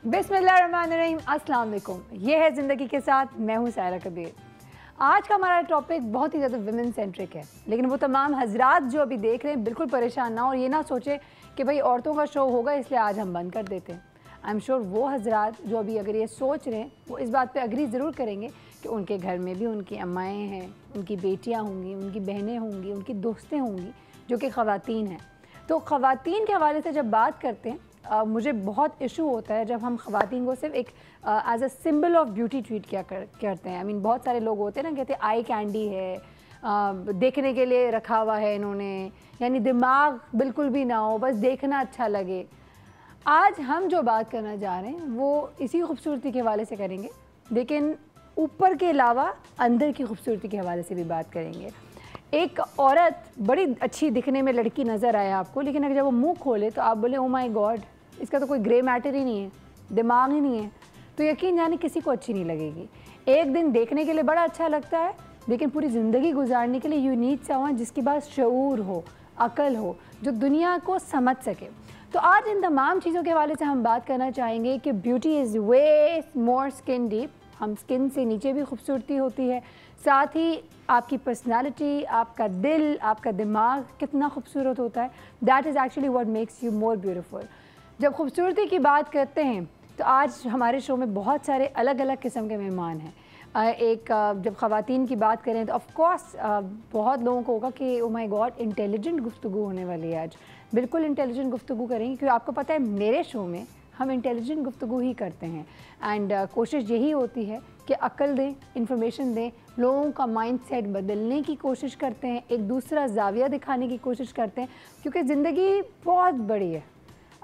बिस्मिल्लाहिर्रहमानिर्रहीम, अस्सलाम वालेकुम। ये है ज़िंदगी के साथ, मैं हूँ सायरा कबीर। आज का हमारा टॉपिक बहुत ही ज़्यादा विमेन सेंट्रिक है, लेकिन वो तमाम हजरात जो अभी देख रहे हैं बिल्कुल परेशान ना और ये ना सोचे कि भाई औरतों का शो होगा इसलिए आज हम बंद कर देते हैं। आई एम श्योर वो हजरात जो अभी अगर ये सोच रहे हैं वो इस बात पे अग्री ज़रूर करेंगे कि उनके घर में भी उनकी अम्माएँ हैं, उनकी बेटियाँ होंगी, उनकी बहनें होंगी, उनकी दोस्तें होंगी जो कि ख़वातीन हैं। तो ख़वातीन के हवाले से जब बात करते हैं मुझे बहुत इशू होता है जब हम ख़वातीन को सिर्फ एक as a symbol of beauty treat करते हैं। आई मीन बहुत सारे लोग होते हैं ना, कहते हैं आई कैंडी है, देखने के लिए रखा हुआ है इन्होंने, यानी दिमाग बिल्कुल भी ना हो, बस देखना अच्छा लगे। आज हम जो बात करना चाह रहे हैं वो इसी खूबसूरती के हवाले से करेंगे, लेकिन ऊपर के अलावा अंदर की खूबसूरती के हवाले से भी बात करेंगे। एक औरत बड़ी अच्छी दिखने में लड़की नज़र आए आपको, लेकिन अगर जब वो मुंह खोले तो आप बोले ओ माय गॉड, इसका तो कोई ग्रे मैटर ही नहीं है, दिमाग ही नहीं है, तो यकीन जाने किसी को अच्छी नहीं लगेगी। एक दिन देखने के लिए बड़ा अच्छा लगता है, लेकिन पूरी ज़िंदगी गुजारने के लिए यू नीड समवन जिसके पास शऊर हो, अकल हो, जो दुनिया को समझ सके। तो आज इन तमाम चीज़ों के हवाले से हम बात करना चाहेंगे कि beauty is way more skin deep. हम स्किन से नीचे भी खूबसूरती होती है, साथ ही आपकी पर्सनालिटी, आपका दिल, आपका दिमाग कितना खूबसूरत होता है। That is actually what makes you more beautiful. जब खूबसूरती की बात करते हैं तो आज हमारे शो में बहुत सारे अलग अलग किस्म के मेहमान हैं। जब ख़वातीन की बात करें तो ऑफ कोर्स बहुत लोगों को होगा कि ओ माय गॉड इंटेलिजेंट गुफ्तगू होने वाली है आज। बिल्कुल इंटेलिजेंट गुफ्तगू करेंगे, क्योंकि आपको पता है मेरे शो में हम इंटेलिजेंट गुफ्तगू ही करते हैं एंड कोशिश यही होती है कि अक्ल दें, इंफॉर्मेशन दें, लोगों का माइंडसेट बदलने की कोशिश करते हैं, एक दूसरा ज़ाविया दिखाने की कोशिश करते हैं, क्योंकि ज़िंदगी बहुत बड़ी है।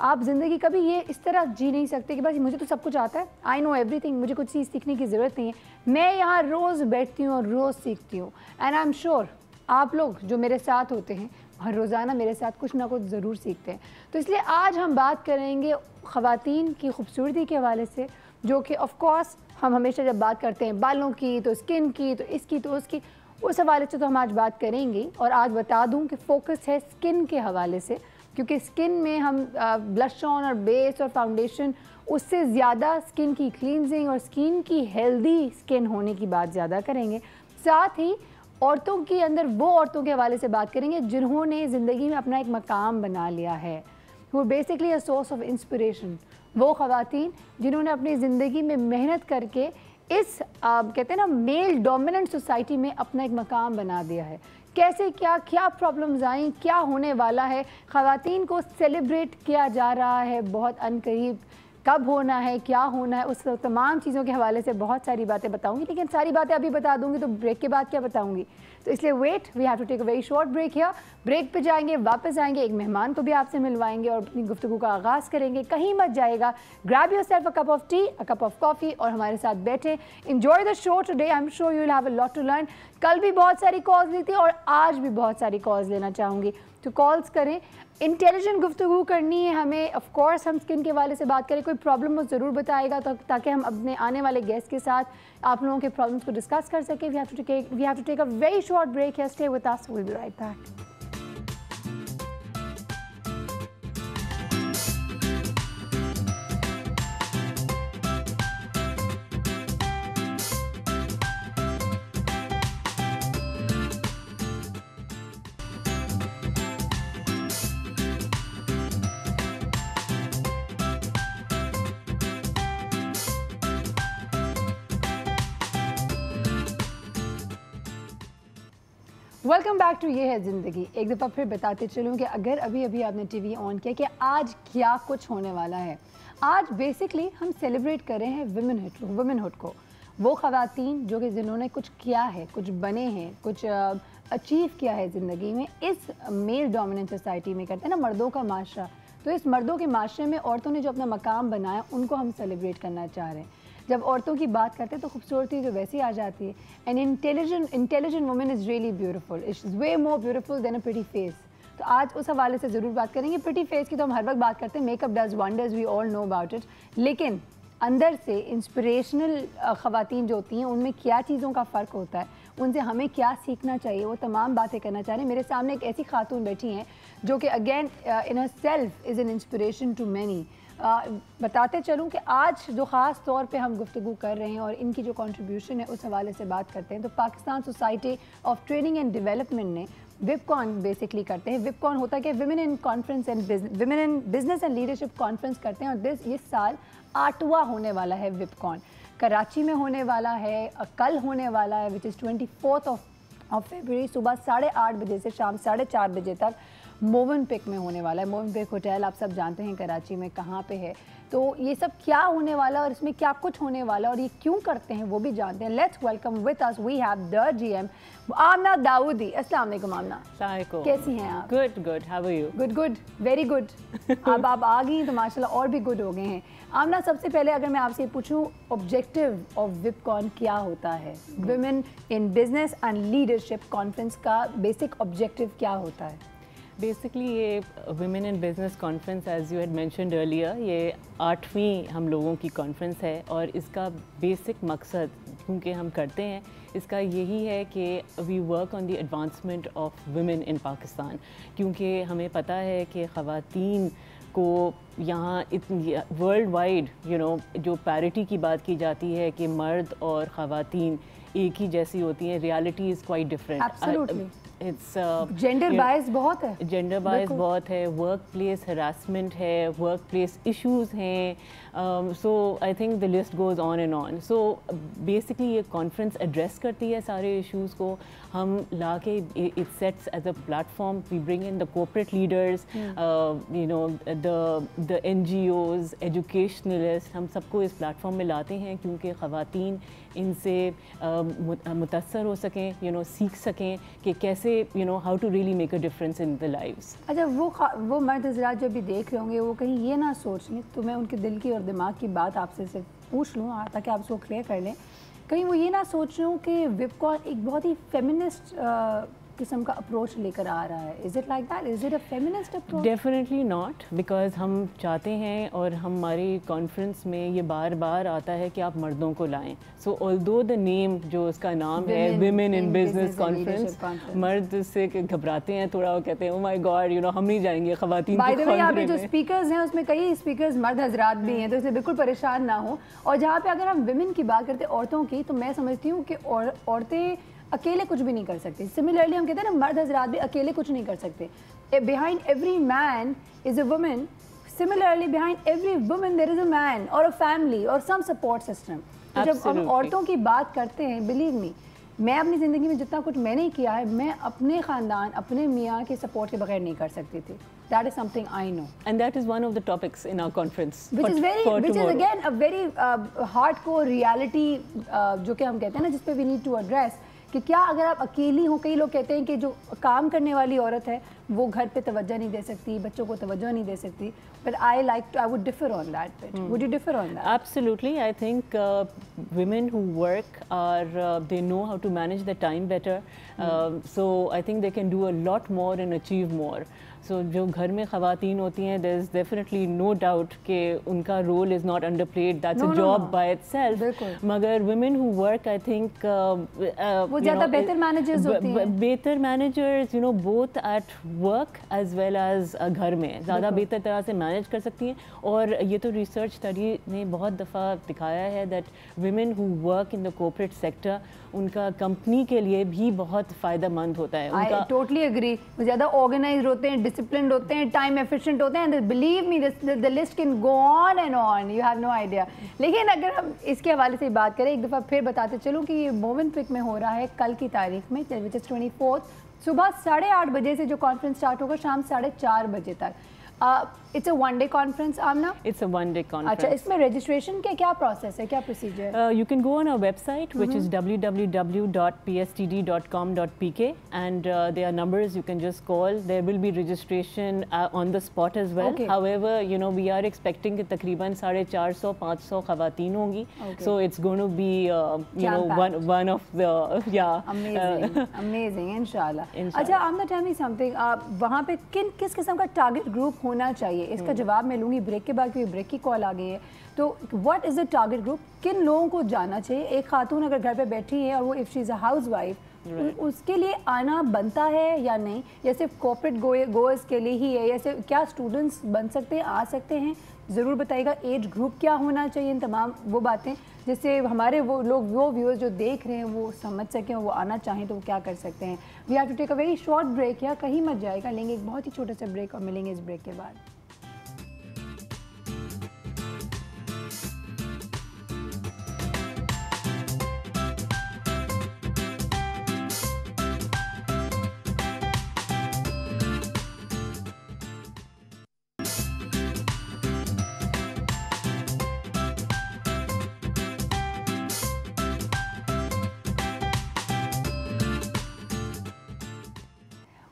आप ज़िंदगी कभी ये इस तरह जी नहीं सकते कि बस मुझे तो सब कुछ आता है, आई नो एवरीथिंग, मुझे कुछ चीज़ सीखने की ज़रूरत नहीं है। मैं यहाँ रोज़ बैठती हूँ और रोज़ सीखती हूँ एंड आई एम श्योर आप लोग जो मेरे साथ होते हैं हर रोज़ाना मेरे साथ कुछ ना कुछ ज़रूर सीखते हैं। तो इसलिए आज हम बात करेंगे ख़वातीन की खूबसूरती के हवाले से, जो कि ऑफ कोर्स हम हमेशा जब बात करते हैं बालों की तो स्किन की तो इसकी तो उसकी, उस हवाले से तो हम आज बात करेंगे। और आज बता दूं कि फोकस है स्किन के हवाले से, क्योंकि स्किन में हम ब्लश ऑन और बेस और फाउंडेशन, उससे ज़्यादा स्किन की क्लींजिंग और स्किन की हेल्दी स्किन होने की बात ज़्यादा करेंगे। साथ ही औरतों के अंदर वो औरतों के हवाले से बात करेंगे जिन्होंने ज़िंदगी में अपना एक मकाम बना लिया है, वो basically a source of inspiration. वो ख़वातीन जिन्होंने अपनी ज़िंदगी में मेहनत करके इस कहते हैं ना मेल डोमिनेंट सोसाइटी में अपना एक मकाम बना दिया है। कैसे क्या प्रॉब्लम्स आई, क्या होने वाला है, ख़वातीन को सेलिब्रेट किया जा रहा है बहुत अनकरीब, कब होना है, क्या होना है, उस तमाम चीज़ों के हवाले से बहुत सारी बातें बताऊंगी, लेकिन सारी बातें अभी बता दूंगी तो ब्रेक के बाद क्या बताऊंगी, तो इसलिए wait, we have to take a very short break here. Break पे जाएंगे, वापस आएंगे, एक मेहमान को भी आपसे मिलवाएंगे और अपनी गुफ्तगू का आगाज़ करेंगे। कहीं मत जाएगा, grab yourself a cup of tea, a cup of coffee और हमारे साथ बैठे। Enjoy the show today, I am sure you will have a lot to learn. कल भी बहुत सारी कॉल्स ली थी और आज भी बहुत सारी कॉल्स लेना चाहूँगी, तो कॉल्स करें। इंटेलिजेंट गुफ्तगू करनी है हमें, ऑफ कोर्स हम स्किन के हवाले से बात करें, कोई प्रॉब्लम हो ज़रूर बताएगा ताकि हम अपने आने वाले गेस्ट के साथ आप लोगों के प्रॉब्लम्स को डिस्कस कर सकें। We have to take a very short break, stay with us, we will be right back. Welcome back to ये है ज़िंदगी। एक दफ़ा फिर बताते चलूँ कि अगर अभी अभी आपने टीवी ऑन किया कि आज क्या कुछ होने वाला है। आज बेसिकली हम सेलिब्रेट कर रहे हैं वुमेनहुड को, वो ख़वातीन जो कि जिन्होंने कुछ किया है, कुछ बने हैं, कुछ अचीव किया है ज़िंदगी में। इस मेल डोमिनेंट सोसाइटी में करते हैं ना मर्दों का माशरा, तो इस मर्दों के माशरे में औरतों ने जो अपना मकाम बनाया उनको हम सेलिब्रेट करना चाह रहे हैं। जब औरतों की बात करते हैं तो खूबसूरती तो वैसे ही आ जाती है। An intelligent woman is really beautiful, it's way more beautiful then a pretty face. तो आज उस हवाले से ज़रूर बात करेंगे। प्रिटी फेस की तो हम हर वक्त बात करते हैं, makeup does wonders, we all know about it, लेकिन अंदर से इंस्पिरेशनल ख़वातीन जो होती हैं उनमें क्या चीज़ों का फ़र्क होता है, उनसे हमें क्या सीखना चाहिए, वो तमाम बातें करना चाह रहे हैं। मेरे सामने एक ऐसी खातून बैठी हैं जो कि again in herself is an inspiration to many. बताते चलूँ कि आज जो ख़ास तौर पे हम गुफ्तगू कर रहे हैं और इनकी जो कंट्रीब्यूशन है उस हवाले से बात करते हैं, तो Pakistan society of training and development ने विपकॉन बेसिकली करते हैं। विपकॉन होता है कि women in conference and women in business and leadership conference करते हैं, और ये साल 8वां होने वाला है विपकॉन। कराची में होने वाला है, कल होने वाला है, विच इज़ 24 ऑफ फरवरी, सुबह 8:30 बजे से शाम 4:30 बजे तक मोवनपिक में होने वाला है। मोवनपिक होटल आप सब जानते हैं कराची में कहाँ पे है। तो ये सब क्या होने वाला है और इसमें क्या कुछ होने वाला है और ये क्यों करते हैं वो भी जानते हैं। Let's welcome with us we have the GM Amna Daudi. अस्सलाम वालेकुम आमना। अस्सलाम वालेकुम। कैसी हैं आप? Good, how are you? Good, very good. अब आप आ गई तो माशाल्लाह और भी गुड हो गए हैं। आमना, सबसे पहले अगर मैं आपसे पूछूं, ऑब्जेक्टिव ऑफ विपकॉन क्या होता है? Women in business and leadership conference का बेसिक ऑब्जेक्टिव क्या होता है? बेसिकली ये women in business conference, as you had mentioned earlier, ये 8वीं हम लोगों की कॉन्फ्रेंस है और इसका बेसिक मकसद क्योंकि हम करते हैं इसका यही है कि we work on the advancement of women in Pakistan, क्योंकि हमें पता है कि ख़वातीन को यहाँ इतनी वर्ल्ड वाइड जो पैरिटी की बात की जाती है कि मर्द और ख़वातीन एक ही जैसी होती हैं, reality is quite different. It's gender bias बहुत है, जेंडर बायस बहुत है, वर्क प्लेस हरासमेंट है, वर्क प्लेस इशूज़ हैं, so I think the list goes on and on. So basically ये कॉन्फ्रेंस एड्रेस करती है सारे इशूज़ को। हम ला के it sets as a platform, we bring in the corporate leaders, the NGOs, educationalist, हम सबको इस प्लेटफॉर्म में लाते हैं क्योंकि ख़वातीन इनसे मुतासर हो सकें, सीख सकें कि कैसे how to really make a difference in the lives. अच्छा, वो मर्द हज़रात जो भी देख रहे होंगे वो कहीं ये ना सोच लें, तो मैं उनके दिल की और दिमाग की बात आपसे सिर्फ पूछ लूँ ताकि आप उसको क्लियर कर लें, कहीं वो ये ना सोच रहे हो कि विपकॉन एक बहुत ही फेमिनिस्ट किस्म का अप्रोच लेकर आ रहा है। Is it like that? Is it a feminist approach? Definitely not, because हम चाहते हैं और हमारी कॉन्फ्रेंस में ये बार बार आता है कि आप मर्दों को लाएं। सो ऑल्दो द नेम जो उसका नाम है विमेन इन बिजनेस कॉन्फ्रेंस, मर्द से घबराते हैं थोड़ा, वो कहते हैं ओह माय गॉड हम नहीं जाएंगे ख़वातीन। बाय द वे, यहाँ पे जो स्पीकर्स हैं उसमें कई स्पीकर्स मर्द हजरात भी हैं, तो इसलिए बिल्कुल परेशान ना हो। और जहाँ पे अगर हम विमेन की बात करते हैं, औरतों की, तो मैं समझती हूँ कि औरतें अकेले कुछ भी नहीं कर सकती। सिमिलरली हम कहते हैं ना, मर्द हजरात भी अकेले कुछ नहीं कर सकते। Behind every man is a woman, similarly behind every woman there is a man और अ फैमिली और सम सपोर्ट सिस्टम। तो जब हम औरतों की बात करते हैं, बिलीव मी, मैं अपनी ज़िंदगी में जितना कुछ मैंने किया है, मैं अपने ख़ानदान, अपने मियाँ के सपोर्ट के बगैर नहीं कर सकती थी। That is something I know, and that is one of the topics in our conference, which is again a very hardcore reality, जो कि हम कहते हैं ना, जिस पे we need to address कि क्या अगर आप अकेली हो। कई लोग कहते हैं कि जो काम करने वाली औरत है वो घर पे तवज्जो नहीं दे सकती, बच्चों को तवज्जो नहीं दे सकती, but I would differ on that bit. Would you differ on that? Absolutely. I think women who work they know how to manage their time better, so I think they can do a lot more and achieve more. So जो घर में ख़वातीन होती हैं, there is definitely no doubt कि उनका role is not underplayed. That's a job by itself. मगर women who work, I think वो ज़्यादा बेहतर managers होती हैं। बेहतर managers, both at work as well as घर में ज़्यादा बेहतर तरह से मैनेज कर सकती हैं। और ये तो रिसर्च स्टडी ने बहुत दफ़ा दिखाया है that women who work in the corporate sector, उनका कंपनी के लिए भी बहुत फ़ायदेमंद होता है। I totally agree. वो ज़्यादा ऑर्गेनाइज होते हैं, डिसिप्लिन होते हैं, टाइम एफिशिएंट होते हैं, believe me the list can go on and on, you have no idea. लेकिन अगर हम इसके हवाले से बात करें, एक दफ़ा फिर बताते चलूँ कि ये मोवनपिक में हो रहा है कल की तारीख में, विच इज़ 24, सुबह 8:30 बजे से जो कॉन्फ्रेंस स्टार्ट होगा शाम 4:30 बजे तक। It's a one day conference Aamna? It's a one day conference. अच्छा, इसमें रजिस्ट्रेशन के क्या प्रोसेस है, क्या प्रोसीजर है? You can go on our website, which is www.pstd.com.pk, and there are numbers you can just call. There will be registration on the spot as well. Okay. However, we are expecting कि तकरीबन 450-500 ख़वातीन होंगी. Okay. So it's going to be one of the amazing इंशाल्लाह। अच्छा आमना, tell me something, वहाँ पे किस किस्म का टारगेट ग्रुप होना चाहिए? इसका जवाब मैं लूँगी ब्रेक के बाद, क्योंकि ब्रेक की कॉल आ गई है। तो what is the target group? किन लोगों को जाना चाहिए? एक खातून अगर घर पे बैठी है और वो if she is a house wife, उसके लिए आना बनता है या नहीं, या सिर्फ कॉर्पोरेट गोअर्स के लिए ही है, या सिर्फ क्या स्टूडेंट्स बन सकते हैं, आ सकते हैं? ज़रूर बताइएगा। एज ग्रुप क्या होना चाहिए, इन तमाम वो बातें जिससे हमारे वो लोग, वो व्यूअर्स जो देख रहे हैं वो समझ सकें, वो आना चाहें तो वो क्या कर सकते हैं। We have to take a very short break, या कहीं मत जाएगा, लेंगे एक बहुत ही छोटा सा ब्रेक और मिलेंगे इस ब्रेक के बाद।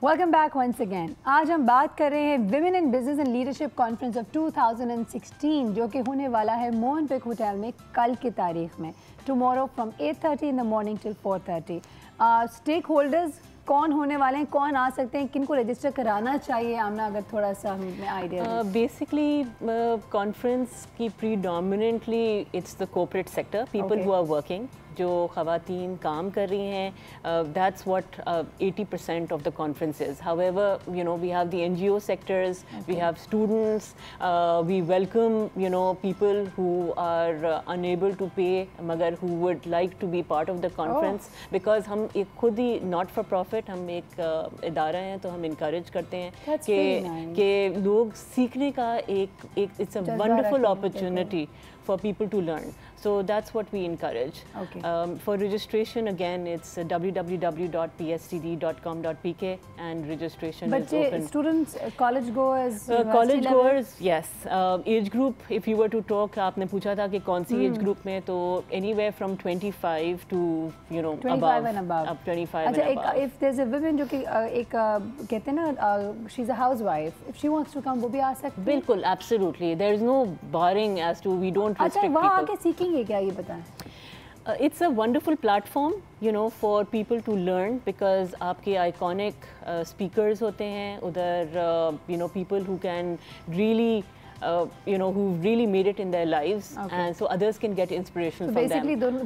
Welcome back once again. आज हम बात कर रहे हैं women in business and leadership conference of 2016 जो कि होने वाला है मोहनपेक होटल में कल की तारीख में, tomorrow from 8:30 in the morning till 4:30। Stakeholders कौन होने वाले हैं, कौन आ सकते हैं, किनको रजिस्टर कराना चाहिए? आमना, अगर थोड़ा सा हमें आइडिया। बेसिकली कॉन्फ्रेंस की predominantly it's the corporate sector, people who are working, जो ख़वातीन काम कर रही हैं, that's what 80% of the conference is. However you know we have the NGO sectors, we have students, we welcome you know people who are unable to pay मगर who would like to be part of the conference, because हम एक खुद ही not for profit, हम एक इदारा हैं, तो हम इनकरेज करते हैं कि लोग सीखने का एक it's a wonderful opportunity for people to learn. So that's what we encourage. Okay. For registration, again, it's www.pstd.com.pk and registration is open. Students, college goers, college goers, yes. Age group, if you were to talk, आपने पूछा था कि कौन सी age group में, तो anywhere from 25 to you know 25 and above. Up 25 अच्छा, and above. if there's a woman जो कि एक कहते हैं ना, she's a housewife, if she wants to come, वो भी आ सकती है? बिल्कुल, absolutely. There is no barring as to we don't अच्छा, restrict वहाँ people. आके सीखेंगे क्या, ये बताएं? It's a wonderful platform, you know, for people to learn because आपके iconic speakers होते हैं उधर, you know, people who can really you know, who really made it in their lives, and so others can get inspiration from them. Basically, दोनों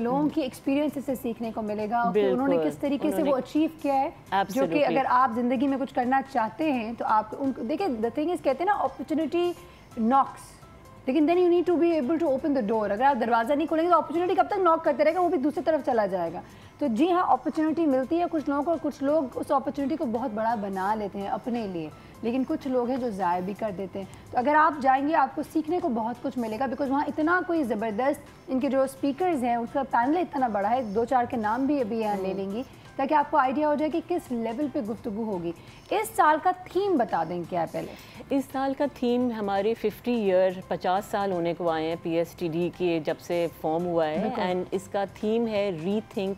लोगों की experience से सीखने को मिलेगा कि उन्होंने किस तरीके से वो अचीव किया है, जो कि अगर आप जिंदगी में कुछ करना चाहते हैं तो आप उनको देखिए। द थिंग इज, कहते हैं ना, अपॉर्चुनिटी नॉक्स, लेकिन then you need to be able to open the door. अगर आप दरवाज़ा नहीं खोलेंगे तो अपॉर्चुनिटी कब तक नॉक करते रहेगा, वो भी दूसरी तरफ चला जाएगा। तो जी हाँ, अपॉर्चुनिटी मिलती है कुछ लोगों को, और कुछ लोग उस अपॉर्चुनिटी को बहुत बड़ा बना लेते हैं अपने लिए, लेकिन कुछ लोग हैं जो ज़ाया भी कर देते हैं। तो अगर आप जाएंगे आपको सीखने को बहुत कुछ मिलेगा, बिकॉज वहाँ इतना कोई ज़बरदस्त, इनके जो स्पीकर्स हैं उसका पैनल इतना बड़ा है, 2-4 के नाम भी अभी यहाँ ले लेंगी ताकि आपको आइडिया हो जाए कि किस लेवल पे गुफ्तगू होगी। इस साल का थीम बता दें क्या है पहले? इस साल का थीम हमारे 50 साल होने को आए हैं PSTD के जब से फॉर्म हुआ है, एंड इसका थीम है rethink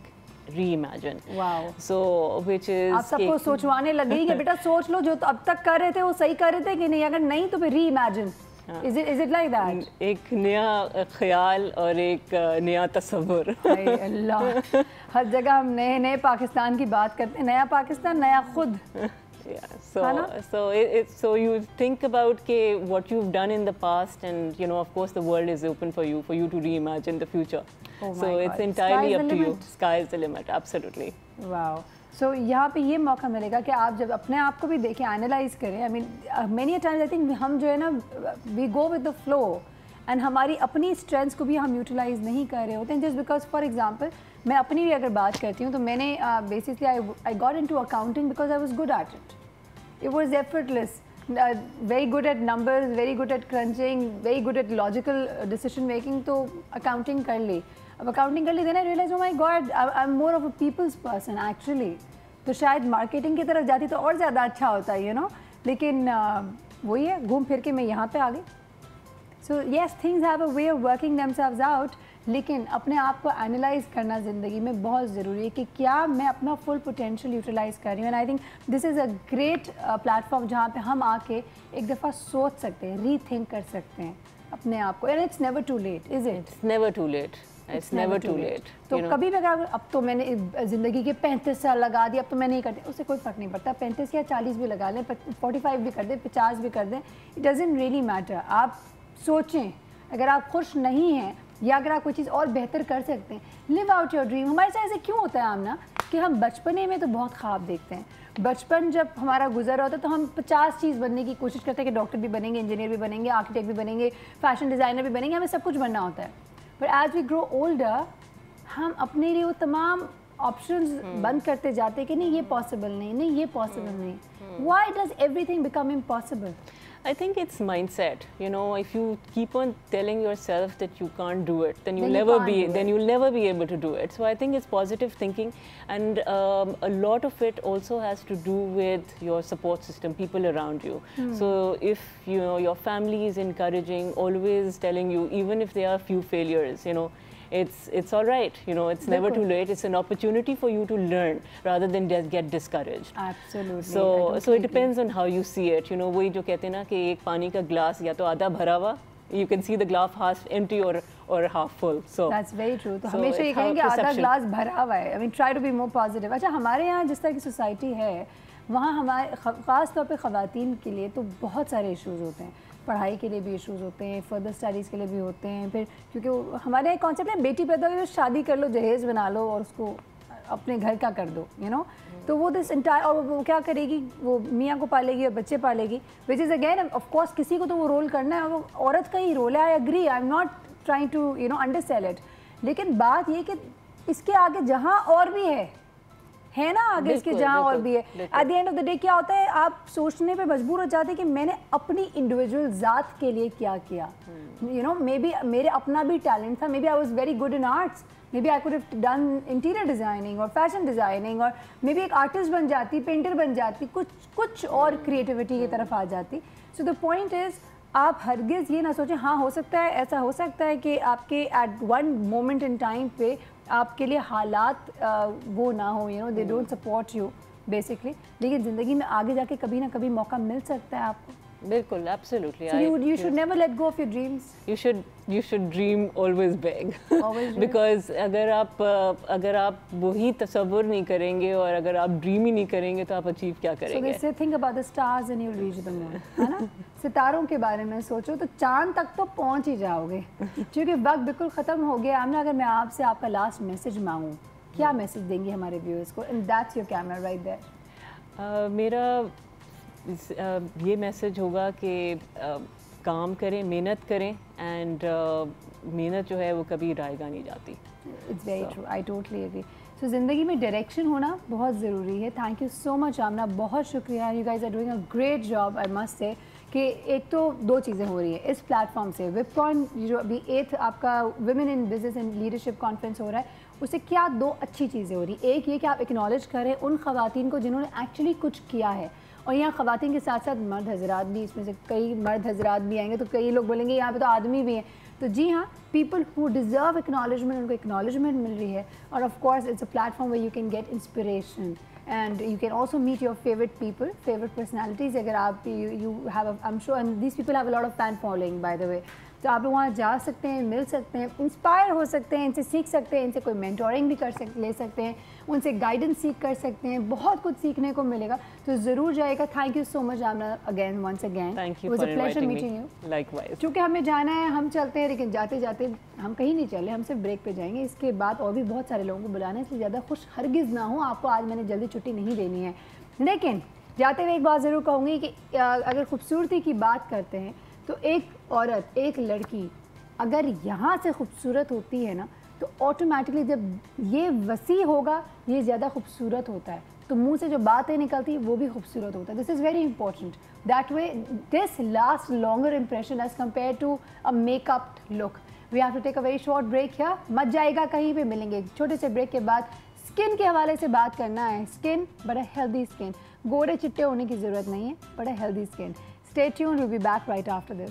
reimagine. Wow. So which is, आप सबको सोचवाने लगी कि बेटा सोच लो, जो तो अब तक कर रहे थे वो सही कर रहे थे कि नहीं, अगर नहीं तो फिर reimagine. Is it like that? एक नया ख्याल और एक नया तस्वुर। अल्लाह, हर जगह हम नए नए पाकिस्तान की बात करते हैं, नया पाकिस्तान, नया खुद। So you think about what you've done in the past, and you know, of course, the world is open for you to reimagine the future. Oh so it's entirely up to you. Sky is the limit, absolutely. Wow. सो यहाँ पे ये मौका मिलेगा कि आप जब अपने आप को भी देखें, एनालाइज करें। I mean many times I think हम जो है ना, we go with the flow, and हमारी अपनी स्ट्रेंथ्स को भी हम यूटिलाइज नहीं कर रहे होते हैं, जस्ट बिकॉज फॉर एग्जांपल मैं अपनी भी अगर बात करती हूँ तो मैंने basically I got into accounting because I was good at it. It was effortless, very good at numbers, very good at crunching, very good at logical decision making, तो अकाउंटिंग कर ली। अब अकाउंटिंग कर ली, then I realize, oh my God, I am more of a people's person actually. तो शायद marketing की तरफ जाती तो और ज़्यादा अच्छा होता है, यू नो, लेकिन वही है, घूम फिर के मैं यहाँ पे आ गई। So yes, things have a way of working themselves out, लेकिन अपने आप को एनालाइज करना ज़िंदगी में बहुत ज़रूरी है कि क्या मैं अपना फुल पोटेंशियल यूटिलाइज कर रही हूँ। And I think this is a great platform जहाँ पे हम आके एक दफ़ा सोच सकते हैं, रीथिंक कर सकते हैं अपने आप को। And it's never too late, is it? It's never too late. It's never too late. तो कभी भी अगर अब तो मैंने ज़िंदगी के 35 साल लगा दिया, अब तो मैं नहीं करती, उससे कोई फ़र्क नहीं पड़ता। 35 या 40 भी लगा लें, 45 भी कर दें, 50 भी कर दें, इट डजेंट रियली मैटर। आप सोचें, अगर आप खुश नहीं हैं या अगर आप कोई चीज़ और बेहतर कर सकते हैं, लिव आउट योर ड्रीम। हमारे साथ ऐसे क्यों होता है आमना कि हम बचपने में तो बहुत ख्वाब देखते हैं, बचपन जब हमारा गुजर होता है तो हम 50 चीज़ बनने की कोशिश करते हैं कि डॉक्टर भी बनेंगे, इंजीनियर भी बनेंगे, आर्किटेक्ट भी बनेंगे, फैशन डिज़ाइनर भी बनेंगे, हमें सब कुछ बनना होता है। But as we grow older हम अपने लिए वो तमाम ऑप्शंस बंद करते जाते हैं कि नहीं ये पॉसिबल नहीं, नहीं ये पॉसिबल नहीं। Why does everything become impossible? I think it's mindset. You know, if you keep on telling yourself that you can't do it, then you'll never be able to do it. So I think it's positive thinking, and a lot of it also has to do with your support system, people around you. So if you know your family is encouraging, always telling you, even if there are few failures, you know, it's all right. You know, it's never too late. It's an opportunity for you to learn rather than just get discouraged. Absolutely. So it depends on how you see it. You know, वही जो कहते हैं ना कि एक पानी का glass या तो आधा भरा हुआ, you can see the glass half empty or half full. So that's very true. तो हमेशा ये कहेंगे आधा ग्लास भरा हुआ है. I mean, try to be more positive. अच्छा, हमारे यहाँ जिस तरह की सोसाइटी है, वहाँ हमारे ख़ास तौर पे ख़वातीन के लिए तो बहुत सारे इश्यूज़ होते हैं. पढ़ाई के लिए भी इश्यूज़ होते हैं, फर्दर स्टडीज़ के लिए भी होते हैं. फिर क्योंकि हमारे यहाँ कॉन्सेप्ट है बेटी पैदा हुई शादी कर लो, जहेज़ बना लो और उसको अपने घर का कर दो, यू नो. तो वो दिस इंटायर, और वो क्या करेगी, वो मियाँ को पालेगी और बच्चे पालेगी, which is again of course किसी को तो वो रोल करना है और वो औरत का ही रोल है. I agree, I am not trying to you know undersell it. लेकिन बात ये कि इसके आगे जहाँ और भी है ना, आगे इसके जहाँ और भी है. Eight the end of the day क्या होता है, आप सोचने पे मजबूर हो जाते हैं कि मैंने अपनी इंडिविजुअल ज़ात के लिए क्या किया. यू नो, मे बी मेरे अपना भी टैलेंट था, maybe I was very good in arts, maybe I could have done interior designing or fashion designing, और maybe एक artist बन जाती, painter बन जाती, कुछ और creativity की तरफ आ जाती. So the point is, आप हरगिज़ ये ना सोचें, हाँ हो सकता है, ऐसा हो सकता है कि आपके at one moment in time पे आपके लिए हालात वो ना हो, you know, they don't support you basically. लेकिन ज़िंदगी में आगे जाके कभी ना कभी मौका मिल सकता है आपको. बिल्कुल, absolutely. So you should never let go of your dreams. You should dream always big. Always because अगर आप वही तसव्वुर नहीं करेंगे और अगर आप ड्रीम ही नहीं करेंगे तो आप अचीव क्या करेंगे? So they say think about the stars and you'll reach the moon, है ना? सितारों के बारे में सोचो तो चांद तक तो पहुंच ही जाओगे. क्योंकि वक्त बिल्कुल ख़त्म हो गया. आमना, अगर मैं आपसे आपका लास्ट मैसेज मांगूँ, क्या मैसेज देंगे हमारे व्यूअर्स को? And that's your camera right there. मेरा ये मैसेज होगा कि काम करें, मेहनत करें, एंड मेहनत जो है वो कभी रायगा नहीं जाती. It's very true, I totally agree. So ज़िंदगी में डायरेक्शन होना बहुत ज़रूरी है. Thank you so much Aamna, बहुत शुक्रिया. You guys are doing a great job. I must say कि एक तो दो चीज़ें हो रही है इस प्लेटफॉर्म से. विपकॉन जो अभी 8th आपका women in business and leadership conference हो रहा है, उससे क्या दो अच्छी चीज़ें हो रही. एक ये कि आप एक्नॉलेज करें उन ख़वातीन को जिन्होंने एक्चुअली कुछ किया है, और यहाँ ख़वातीन के साथ साथ मर्द हजरात भी, इसमें से कई मर्द हजरात भी आएंगे तो कई लोग बोलेंगे यहाँ पे तो आदमी भी हैं. तो जी हाँ, पीपल हु डिज़र्व एक्नॉलेजमेंट, उनको एक्नॉलेजमेंट मिल रही है. और of course it's a platform where you can get inspiration and you can also meet your favorite people, favorite personalities. अगर आप you have I'm sure, and these people have a lot of fan following by the way, तो आप लोग वहाँ जा सकते हैं, मिल सकते हैं, इंस्पायर हो सकते हैं, इनसे सीख सकते हैं, इनसे कोई मेंटोरिंग भी ले सकते हैं, उनसे गाइडेंस सीख कर सकते हैं. बहुत कुछ सीखने को मिलेगा, तो ज़रूर जाएगा. Thank you so much Aamna again, once again. Thank you for inviting me. Likewise. क्योंकि हमें जाना है, हम चलते हैं, लेकिन जाते जाते हम कहीं नहीं चले, हम सिर्फ ब्रेक पे जाएंगे. इसके बाद और भी बहुत सारे लोगों को बुलाना है, इसलिए ज़्यादा खुश हरगिज़ ना हो. आपको आज मैंने जल्दी छुट्टी नहीं देनी है. लेकिन जाते हुए एक बात ज़रूर कहूँगी कि अगर खूबसूरती की बात करते हैं तो एक औरत, एक लड़की अगर यहाँ से खूबसूरत होती है ना, तो ऑटोमेटिकली जब ये वसी होगा, ये ज़्यादा खूबसूरत होता है. तो मुंह से जो बातें निकलती है वो भी खूबसूरत होता है. This is very important. That way this last longer impression as compare to a makeup look. We have to take a very short break here. मत जाएगा कहीं पे. मिलेंगे एक छोटे से ब्रेक के बाद. स्किन के हवाले से बात करना है. Skin, but a healthy skin. गोरे चिट्टे होने की ज़रूरत नहीं है, but a healthy skin. Stay tuned, will be back right after this.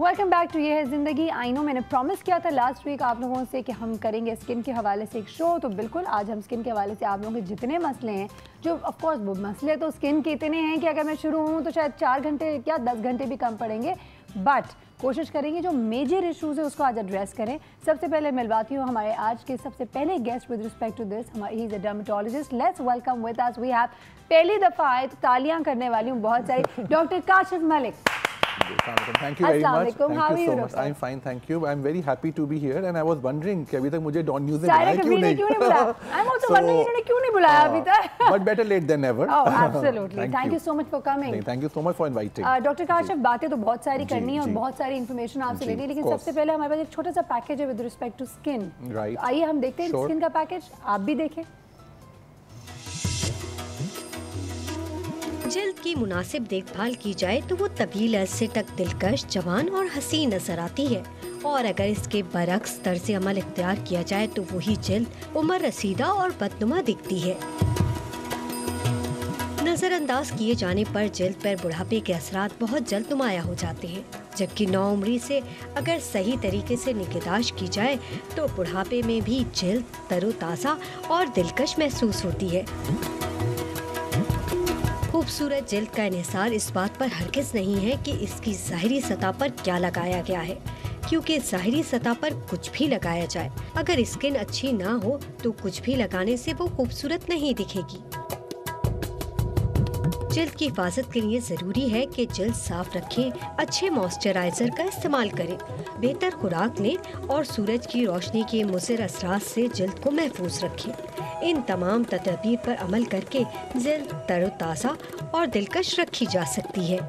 Welcome back to ये है ज़िंदगी। आई नो मैंने प्रॉमिस किया था लास्ट वीक आप लोगों से कि हम करेंगे स्किन के हवाले से एक शो, तो बिल्कुल आज हम स्किन के हवाले से आप लोगों के जितने मसले हैं, जो ऑफ कोर्स वो मसले तो स्किन के इतने हैं कि अगर मैं शुरू हूँ तो शायद 4 घंटे या 10 घंटे भी कम पड़ेंगे, बट कोशिश करेंगे जो मेजर इश्यूज है उसको आज एड्रेस करें। सबसे पहले मिलवाती हूँ हमारे आज के सबसे पहले guest with respect to this, he is a dermatologist. Let's welcome with us, we have पहली दफ़ा आए तो तालियां करने वाली हूँ बहुत सारी, doctor Kashif Malik. Thank you very much. Thank you so much. I'm fine, thank you. I'm very happy to be here, and I was wondering कि अभी तक मुझे डॉन न्यूज़ ने बुलाया क्यों नहीं? I'm also wondering इन्होंने क्यों नहीं बुलाया अभी तक? But better late than never. Oh, absolutely. Thank you so much for coming. Thank you so much for inviting. Doctor Kashif, बातें तो बहुत सारी करनी है और बहुत सारी इन्फॉर्मेशन आपसे लेनी है, लेकिन सबसे पहले हमारे पास एक छोटा सा पैकेज है with respect to skin. Right, आइए हम देखते हैं स्किन का पैकेज, आप भी देखें। जल्द की मुनासिब देखभाल की जाए तो वो तवील अरसे तक दिलकश, जवान और हसीन नजर आती है, और अगर इसके बरक्स तर्ज अमल इख्तियार किया जाए तो वही जल्द उम्र रसीदा और बदनुमा दिखती है। नजरअंदाज किए जाने पर जल्द पर बुढ़ापे के असरात बहुत जल्द नुमाया हो जाते हैं, जबकि नौउम्री से अगर सही तरीके से निगहदाश्त की जाए तो बुढ़ापे में भी जल्द तरोताज़ा और दिलकश महसूस होती है। खूबसूरत जल्द का इन्हिसार इस बात पर हरगिज नहीं है कि इसकी ज़ाहिरी सतह पर क्या लगाया गया है, क्योंकि ज़ाहिरी सतह पर कुछ भी लगाया जाए, अगर स्किन अच्छी ना हो तो कुछ भी लगाने से वो खूबसूरत नहीं दिखेगी। जल्द की हिफाजत के लिए जरूरी है कि जल्द साफ रखें, अच्छे मॉइस्चराइजर का इस्तेमाल करें, बेहतर खुराक लें और सूरज की रोशनी के मुज़िर असरात से जल्द को महफूज रखें। इन तमाम तदबीर पर अमल करके जल्द तरोताज़ा और दिलकश रखी जा सकती है।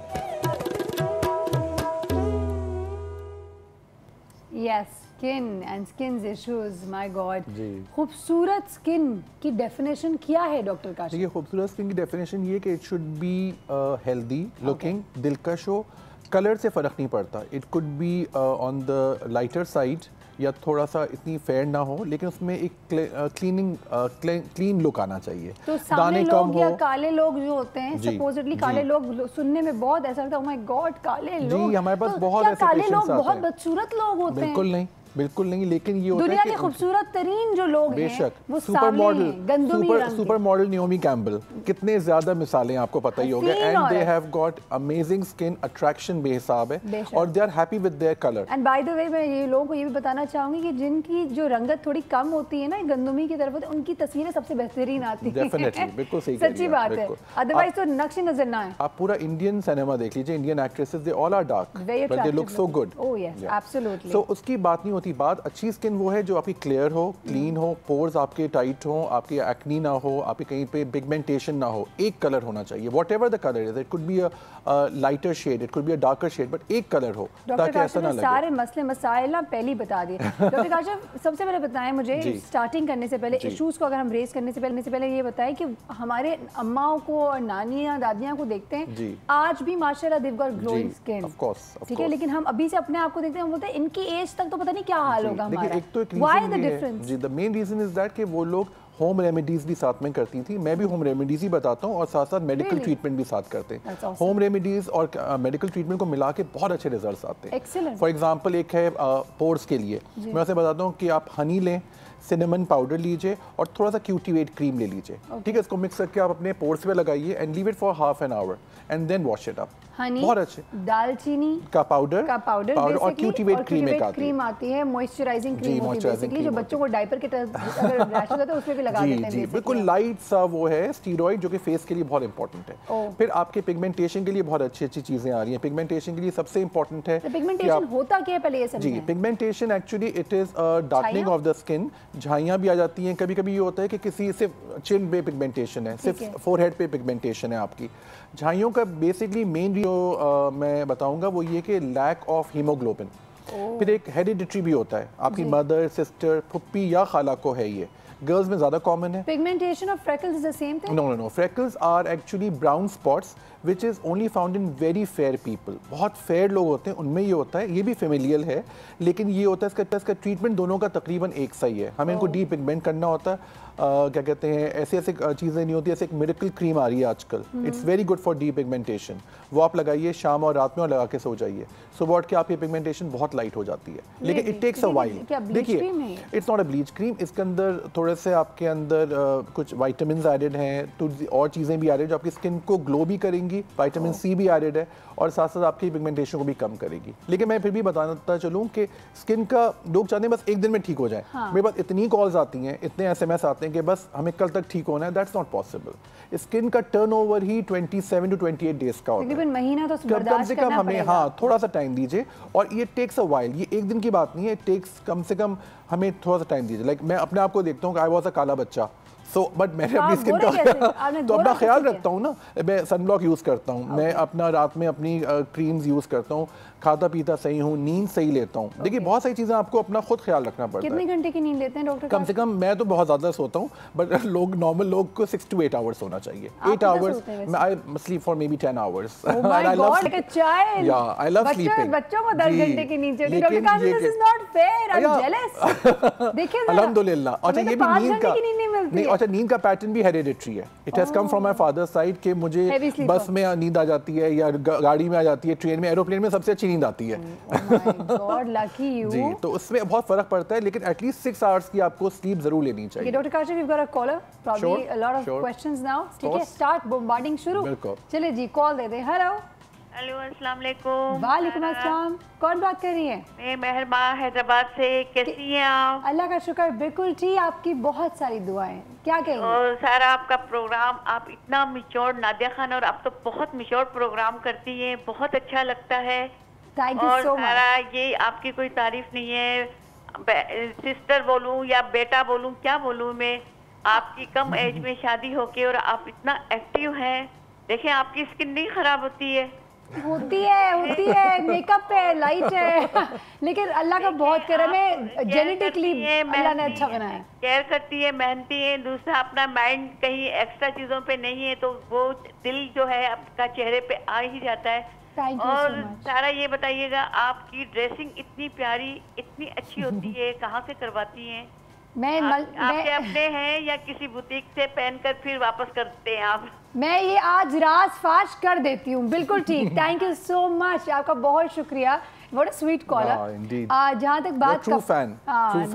Yes, skin and skin's issues, my God. खूबसूरत स्किन की डेफिनेशन क्या है डॉक्टर काशिफ? देखिए, खूबसूरत स्किन की डेफिनेशन ये कि it should be healthy looking, दिलकश हो, कलर से फ़र्क नहीं पड़ता। It could be on the lighter side या थोड़ा सा इतनी फेयर ना हो, लेकिन उसमें एक क्लीन लुक आना चाहिए। तो दाने लोग या काले लोग जो होते हैं, सपोजिटली काले लोग सुनने में बहुत ऐसा लगता है, ओह माय गॉड काले लोग। जी, हमारे पास बहुत ऐसे काले लोग बहुत बदसूरत लोग होते हैं? बिल्कुल नहीं, बिल्कुल नहीं, लेकिन ये होता है दुनिया के खूबसूरत तरीन जो लोग हैं वो super model, super model Naomi Campbell, कितने ज्यादा मिसालें आपको पता ही होगा, and they have got amazing skin, attraction बेहिसाब है और they are happy with their colour. And by the way मैं ये लोगों को ये भी बताना चाहूंगी कि जिनकी जो रंगत थोड़ी कम होती है ना गंदुमी की तरफ, उनकी तस्वीरें सबसे बेहतरीन आती हैं। डेफिनेटली, बिल्कुल सही, सच्ची बात है, अदरवाइज तो नक्शे नजर ना आए। आप पूरा इंडियन सिनेमा देख लीजिए, Indian actresses they all are dark but they look so good. Oh yes, absolutely. So उसकी बात नहीं होती, बात अच्छी स्किन वो है जो आपकी क्लियर हो, क्लीन हो, पोर्स आपके टाइट हो, आपकी एक्नी ना हो, आपके कहीं पे पिगमेंटेशन ना हो, एक कलर होना चाहिए, whatever the colour is. It could be a lighter shade, it could be a darker shade, but एक कलर हो ताकि ऐसा ना लगे। सारे मसले मसाइल ना पहले ही बता दिए। डॉक्टर काशिफ, सबसे पहले बताएं मुझे, स्टार्टिंग करने से पहले, इश्यूज को अगर हम रेस करने से पहले ये बताएं कि हमारे अम्माओं को और नानियां दादियां को देखते हैं, आज भी माशाल्लाह दे have got glowing skin, of course, ठीक है, लेकिन हम अभी से अपने आप को देखते हैं, हम बोलते हैं इनकी एज तक तो पता नहीं क्या हाल होगा हमारा। तो व्हाई द डिफरेंस? जी, the main reason is that कि वो लोग होम रेमेडीज भी साथ में करती थी, मैं भी होम रेमेडीज ही बताता हूँ और साथ साथ मेडिकल ट्रीटमेंट भी साथ करते हैं। होम रेमेडीज और मेडिकल ट्रीटमेंट को मिला के बहुत अच्छे रिजल्ट्स आते हैं। फॉर एग्जांपल एक है पोर्स के लिए, मैं उसे बताता हूँ कि आप हनी लें, सिनेमन पाउडर लीजिए और थोड़ा सा क्यूटिवेट क्रीम ले लीजिए, ठीक है, इसको मिक्स करके आप अपने पोर्स पे लगाइए and leave it for half an hour and then wash it up. Honey, बहुत अच्छे, दालचीनी का पाउडर और क्यूटिवेट क्रीम आती है, मॉइस्चराइजिंग क्रीम होती है बेसिकली, जो बच्चों को डायपर के अगर रैश होता है तो उसमें भी लगा देते हैं। जी, बिल्कुल लाइट सा वो है स्टीरॉइड जो कि फेस के लिए बहुत इंपॉर्टेंट है। फिर आपके पिगमेंटेशन के लिए बहुत अच्छी अच्छी चीजें आ रही हैं। पिगमेंटेशन के लिए सबसे इंपॉर्टेंट है, पिगमेंटेशन होता क्या है पहले ये समझें। जी, pigmentation actually it is darkening of the skin, झाइयां भी आ जाती हैं, कभी कभी ये होता है कि किसी सिर्फ चिन पे पिगमेंटेशन है, सिर्फ फोरहेड पे पिगमेंटेशन है आपकी। झाइयों का बेसिकली मेन जो मैं बताऊंगा वो ये कि लैक ऑफ हीमोग्लोबिन। फिर एक हेरिडिटरी भी होता है, आपकी मदर, सिस्टर, फुप्पी या खाला को है, ये गर्ल्स में ज़्यादा कॉमन है। Pigmentation of freckles is the same thing? No, freckles are actually brown spots which is only found in very fair people. बहुत फेयर लोग होते हैं उनमें ये होता है, ये भी फेमिलियल है, लेकिन ये होता है इसका ट्रीटमेंट दोनों का तकरीबन एक सा ही है। हमें इनको डी पिगमेंट करना होता है, क्या कहते हैं, ऐसे ऐसे चीज़ें नहीं होती, ऐसे एक मिरेकल क्रीम आ रही है आजकल, it's very good for D pigmentation, वो आप लगाइए शाम और रात में और लगा के सो जाइए, सुबह उठ के आपकी पिगमेंटेशन बहुत लाइट हो जाती है, लेकिन इट टेक्स अ वाइल। देखिए it's not a bleach cream, इसके अंदर थोड़े से आपके अंदर कुछ वाइटामिन एडेड हैं, तो और चीज़ें भी एडेड जो आपकी स्किन को ग्लो भी करेंगी, वाइटामिन सी भी एडेड है और साथ साथ आपकी पिगमेंटेशन को भी कम करेगी। लेकिन मैं फिर भी बताता चलूँ कि स्किन का लोग चाहते हैं बस एक दिन में ठीक हो जाए। मेरे पास इतनी कॉल्स आती हैं, इतने SMS आते हैं कि बस हमें कल तक ठीक होना है, दैट्स नॉट पॉसिबल। स्किन का टर्नओवर ही 27 to 28 डेज का होता है, महीना तो कम से कम हमें थोड़ा सा टाइम दीजिए, और ये टेक्स अ वाइल, ये एक दिन की बात नहीं है, टेक्स कम से कम हमें थोड़ा सा टाइम दीजिए। लाइक मैं अपने आप को देखता हूँ कि आई वॉज अ काला बच्चा, बट मैंने अपनी स्किन का तो अपना ख्याल रखता हूँ ना, मैं सनब्लॉक यूज़ करता हूँ, मैं अपना रात में अपनी क्रीम्स यूज़ करता हूँ, खाता पीता सही हूँ, नींद सही लेता हूँ। देखिए बहुत सारी चीज़ें आपको अपना खुद ख्याल रखना पड़ता है। कितने घंटे की नींद लेते हैं डॉक्टर? कम से कम मैं तो बहुत ज़्यादा सोता हूँ, बट लोग नॉर्मल लोग को 6 to 8 आवर्स सोना चाहिए। 8 hours, I sleep for maybe 10 hours. I love sleeping. बच्चों को 10 घंटे की नींद चाहिए। Doctor Qasim, this is not fair, I am jealous. देखिए अल्हम्दुलिल्लाह। अच्छा ये भी नींद का नहीं, अच्छा नींद का पैटर्न भी हेरिडिटरी है, it has come from my father side कि मुझे बस में नींद आ जाती है या गाड़ी में आ जाती है, ट्रेन में, एरोप्लेन में सबसे अच्छी नींद आती है। God, lucky you. जी, तो उसमें बहुत फर्क पड़ता है, लेकिन एटलीस्ट 6 आवर्स की आपको स्लीप जरूर लेनी चाहिए। Doctor Kashif, we've got a caller, probably a lot of questions now. ठीक है, स्टार्ट बॉम्बार्डिंग शुरू। चलिए जी, कॉल दे दें। हेलो हेलो, अस्सलाम वालेकुम। वालेकुम अस्सलाम, कौन बात कर रही हैं? मैं मेहरमा हैदराबाद से, कैसी हैं आप? अल्लाह का शुक्र, बिल्कुल ठीक, आपकी बहुत सारी दुआएं। क्या कहेंगे? और सारा आपका प्रोग्राम, आप इतना मिच्योर, नादिया खान, और आप तो बहुत मिच्योर प्रोग्राम करती हैं, बहुत अच्छा लगता है। Thank you so much. सारा ये आपकी कोई तारीफ नहीं है, सिस्टर बोलूं या बेटा बोलूं, क्या बोलूं मैं, आपकी कम एज में शादी होके और आप इतना एक्टिव हैं। देखें आपकी स्किन नहीं खराब होती है। होती है, मेकअप है, लाइट है, लेकिन अल्लाह का बहुत करम है, जेनेटिकली अल्लाह ने अच्छा बनाया। केयर करती है, मेहनती है, दूसरा अपना माइंड कहीं एक्स्ट्रा चीजों पे नहीं है, तो वो दिल जो है आपका चेहरे पे आ ही जाता है। और सारा ये बताइएगा, आपकी ड्रेसिंग इतनी प्यारी, इतनी अच्छी होती है, कहाँ से करवाती हैं? आपके अपने हैं या किसी बुटीक से पहनकर फिर वापस करते हैं आप? मैं ये आज राज फाश कर देती हूँ, बिल्कुल ठीक। थैंक यू सो मच, आपका बहुत शुक्रिया। What a sweet caller. जहाँ तक बात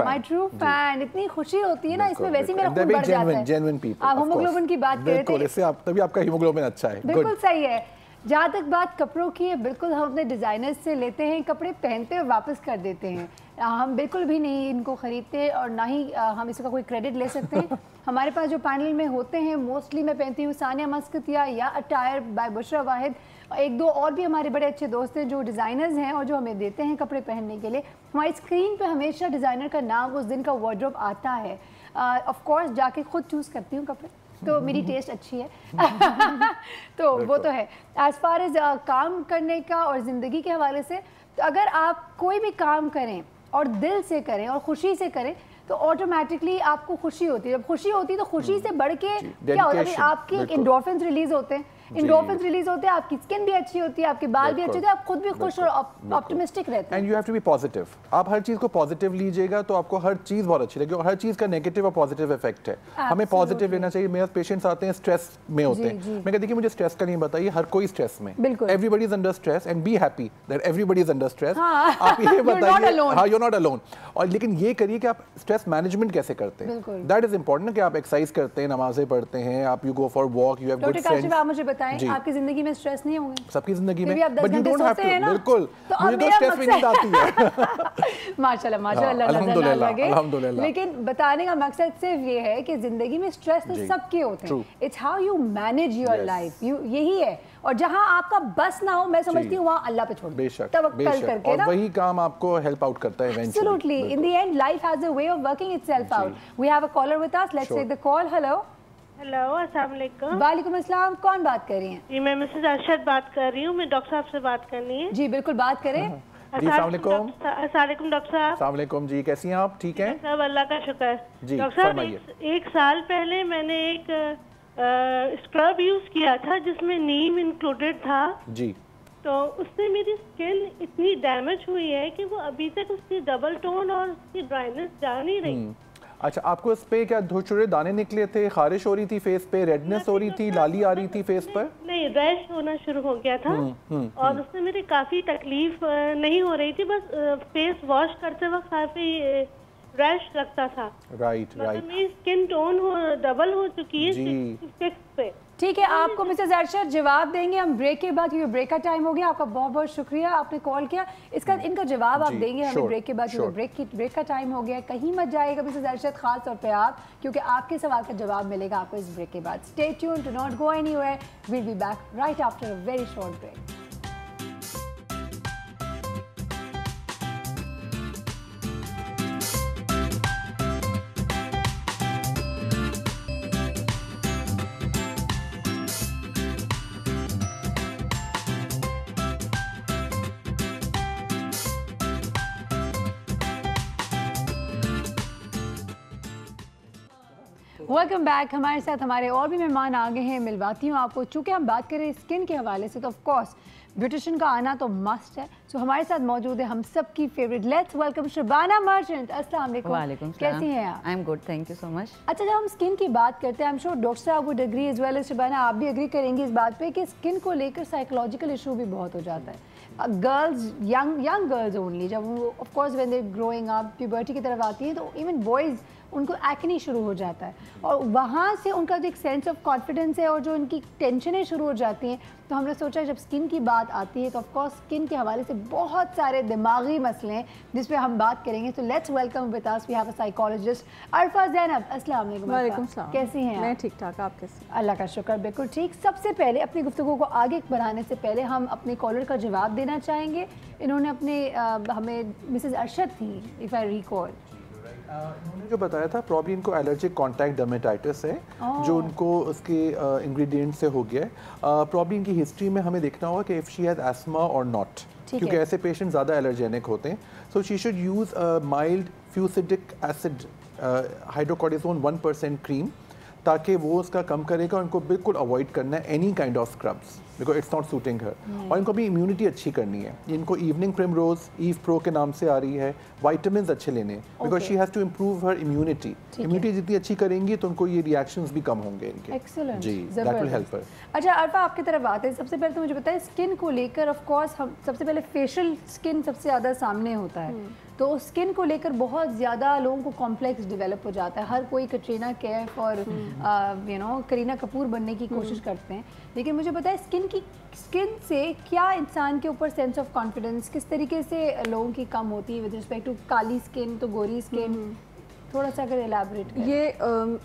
माय ट्रू फैन, इतनी खुशी होती है ना इसमें, वैसे मेरा खून बढ़ जाता है। Genuine people. आप हीमोग्लोबिन की बात कर रहे थे, तभी आपका हीमोग्लोबिन अच्छा है। बिल्कुल सही है। जहाँ तक बात कपड़ों की है, बिल्कुल हम अपने डिज़ाइनर्स से लेते हैं कपड़े, पहनते और वापस कर देते हैं। हम बिल्कुल भी नहीं इनको ख़रीदते और ना ही हम इसका कोई क्रेडिट ले सकते हैं। हमारे पास जो पैनल में होते हैं, मोस्टली मैं पहनती हूँ सानिया मस्कतिया या अटायर बाय बुशरा वाहिद। एक दो और भी हमारे बड़े अच्छे दोस्त हैं जो डिज़ाइनर्स हैं और जो हमें देते हैं कपड़े पहनने के लिए। हमारी स्क्रीन पे हमेशा डिज़ाइनर का नाम, उस दिन का वार्डरोब आता है। ऑफ कोर्स जाके खुद चूज़ करती हूँ कपड़े, तो मेरी टेस्ट अच्छी है। तो वो तो है। एज फार एज काम करने का और ज़िंदगी के हवाले से, तो अगर आप कोई भी काम करें और दिल से करें और खुशी से करें, तो ऑटोमेटिकली आपको खुशी होती है। जब खुशी होती है तो खुशी से बढ़ के क्या होता है, आपके एंडोर्फिन्स रिलीज होते हैं, एंडोर्फिन्स रिलीज होते हैं, आपकी स्किन भी अच्छी होती है, आपके बाल भी अच्छे होते हैं, आप खुद भी खुश और ऑप्टिमिस्टिक रहते हैं। And you have to be positive. आप हर चीज को पॉजिटिव लीजिएगा तो आपको हर चीज बहुत अच्छी लगेगी, और हर चीज का नेगेटिव और पॉजिटिव इफेक्ट है। हमें पॉजिटिव लेना चाहिए। मेरे पेशेंट्स आते हैं स्ट्रेस में होते हैं, मैं कहती देखिए मुझे स्ट्रेस का नहीं बताइए, हर कोई स्ट्रेस में, everybody is under stress and be happy that everybody is under stress. आप ये बताइए, हाँ यू आर नॉट अलोन। और लेकिन ये करिए कि आप स्ट्रेस मैनेजमेंट कैसे करते हैं, दैट इज इंपॉर्टेंट, कि आप एक्सरसाइज करते हैं, नमाजें पढ़ते हैं, आप you go for walk, you have good friends. आप मुझे बताएं, आपकी जिंदगी में स्ट्रेस नहीं होंगे? सबकी जिंदगी में, but you don't have to. बिल्कुल, मुझे तो स्ट्रेस भी नहीं आती है। माशाल्लाह माशाल्लाह, अल्हम्दुलिल्लाह। लेकिन बताने का मकसद सिर्फ ये है कि जिंदगी में स्ट्रेस तो सबके होते हैं, it's how you manage your life, यही है। और जहां आपका बस ना हो, मैं समझती हूं वहां अल्लाह पे छोड़ दो, तवक्कल करके ना, और वही काम आपको हेल्प आउट करता है eventually. Absolutely, in the end life has a way of working itself out. We have a caller with us, let's take the call. Hello hello, अस्सलाम वालेकुम। वालेकुम अस्सलाम, कौन बात कर रही हैं? जी मैं मिसेस अरशद बात कर रही हूँ, मैं डॉक्टर साहब से बात करनी है। जी बिल्कुल, बात करें। अस्सलाम वालेकुम डॉक्टर साहब। अस्सलाम वालेकुम जी, कैसी हैं आप? ठीक हैं सब, अल्लाह का शुक्र। डॉक्टर साहब, एक साल पहले मैंने एक स्क्रब यूज किया था जिसमें नीम इंक्लूडेड था जी, तो उससे मेरी स्किन इतनी डैमेज हुई है कि वो अभी तक उसकी डबल टोन और उसकी ड्राइनेस जा नहीं रही। अच्छा, आपको इस पे क्या छोटे दाने निकले थे, खारिश हो रही थी फेस पे, रेडनेस हो रही थी, लाली आ रही थी फेस पर? नहीं, रैश होना शुरू हो गया था और उसमें मेरी काफी तकलीफ नहीं हो रही थी, बस फेस वॉश करते वक्त काफी रैश लगता था। राइट। मेरी स्किन टोन डबल हो चुकी है 6 पे। ठीक है, आपको मिसेस अरशद जवाब देंगे हम ब्रेक के बाद, क्योंकि ब्रेक का टाइम हो गया। आपका बहुत बहुत शुक्रिया, आपने कॉल किया। इनका जवाब आप देंगे हमें ब्रेक के बाद, क्योंकि ब्रेक का टाइम हो गया। कहीं मत जाएगा मिसेस अरशद, खास तौर पे आप, क्योंकि आपके सवाल का जवाब मिलेगा आपको इस ब्रेक के बाद। Stay tuned, do not go anywhere, we will be back right after a very short break. Welcome back. हमारे साथ हमारे और भी मेहमान आ गए हैं, मिलवाती हूँ आपको। चूँकि हम बात करें स्किन के हवाले से, तो ऑफ कोर्स ब्यूटिशियन का आना तो मस्ट है। सो हमारे साथ मौजूद है हम सब की favourite, let's welcome Shabana Merchant. अस्सलाम वालेकुम। वालेकुम सलाम। कैसी हैं आप? I am good, thank you so much. अच्छा, जब हम स्किन की बात करते हैं, आई एम श्योर डॉक्टर साहब would agree as well as Shabana, आप भी एग्री करेंगे इस बात पे कि स्किन को लेकर साइकोलॉजिकल इशू भी बहुत हो जाता है। गर्ल्स, यंग गर्ल्स ओनली, जब वो of course when they growing up, puberty की तरफ आती है, तो इवन बॉयज़ उनको एक्ने शुरू हो जाता है और वहाँ से उनका जो एक सेंस ऑफ कॉन्फिडेंस है और जो उनकी टेंशनें शुरू हो जाती हैं। तो हमने सोचा जब स्किन की बात आती है तो ऑफ कोर्स स्किन के हवाले से बहुत सारे दिमागी मसले हैं जिस पे हम बात करेंगे। तो let's welcome with us we have a psychologist Arfa Zainab. अस्सलाम वालेकुम। वालेकुम सलाम। कैसी हैं आप? मैं ठीक ठाक, आप कैसे? अल्लाह का शुक्र, बिल्कुल ठीक। सबसे पहले अपनी गुफ्तगू को आगे बढ़ाने से पहले हम अपने कॉलर का जवाब देना चाहेंगे। इन्होंने अपने हमें मिसेस अरशद थी, इफ़ आई रिकॉल, उन्होंने जो बताया था प्रॉब्ली इनको एलर्जिक कॉन्टैक्ट डर्मेटाइटिस है जो उनको उसके इंग्रेडिएंट से हो गया है। प्रॉब्ली इनकी हिस्ट्री में हमें देखना होगा कि इफ़ शी हैज़ एस्मा और नॉट, क्योंकि ऐसे पेशेंट ज़्यादा एलर्जेनिक होते हैं। So she should use mild fusidic acid hydrocortisone 1% cream, ताकि वो उसका कम करेगा। उनको बिल्कुल अवॉइड करना है any kind of scrubs, because it's not suiting her. और इनको भी इम्यूनिटी अच्छी करनी है। इनको इवनिंग प्रिमरोज ईव प्रो के नाम से आ रही है, वाइटामिन अच्छे लेने, because she has to improve her immunity. Immunity जितनी अच्छी करेंगी तो उनको ये रिएक्शंस भी कम होंगे इनके। एक्सीलेंट जी, दैट विल हेल्प हर। अच्छा अरफा, आपकी तरफ आते हैं। सबसे पहले तो मुझे बताएं स्किन को लेकर, ऑफ कोर्स हम सबसे पहले फेशियल स्किन सबसे ज़्यादा सामने होता है। तो स्किन को लेकर बहुत ज़्यादा लोगों को कॉम्प्लेक्स डेवलप हो जाता है। हर कोई कटरीना कैफ और करीना कपूर बनने की कोशिश करते हैं। लेकिन मुझे बताएं स्किन से क्या इंसान के ऊपर सेंस ऑफ कॉन्फिडेंस किस तरीके से लोगों की कम होती है विद रिस्पेक्ट टू काली स्किन तो गोरी स्किन, थोड़ा सा अगर एलैबोरेट करें। ये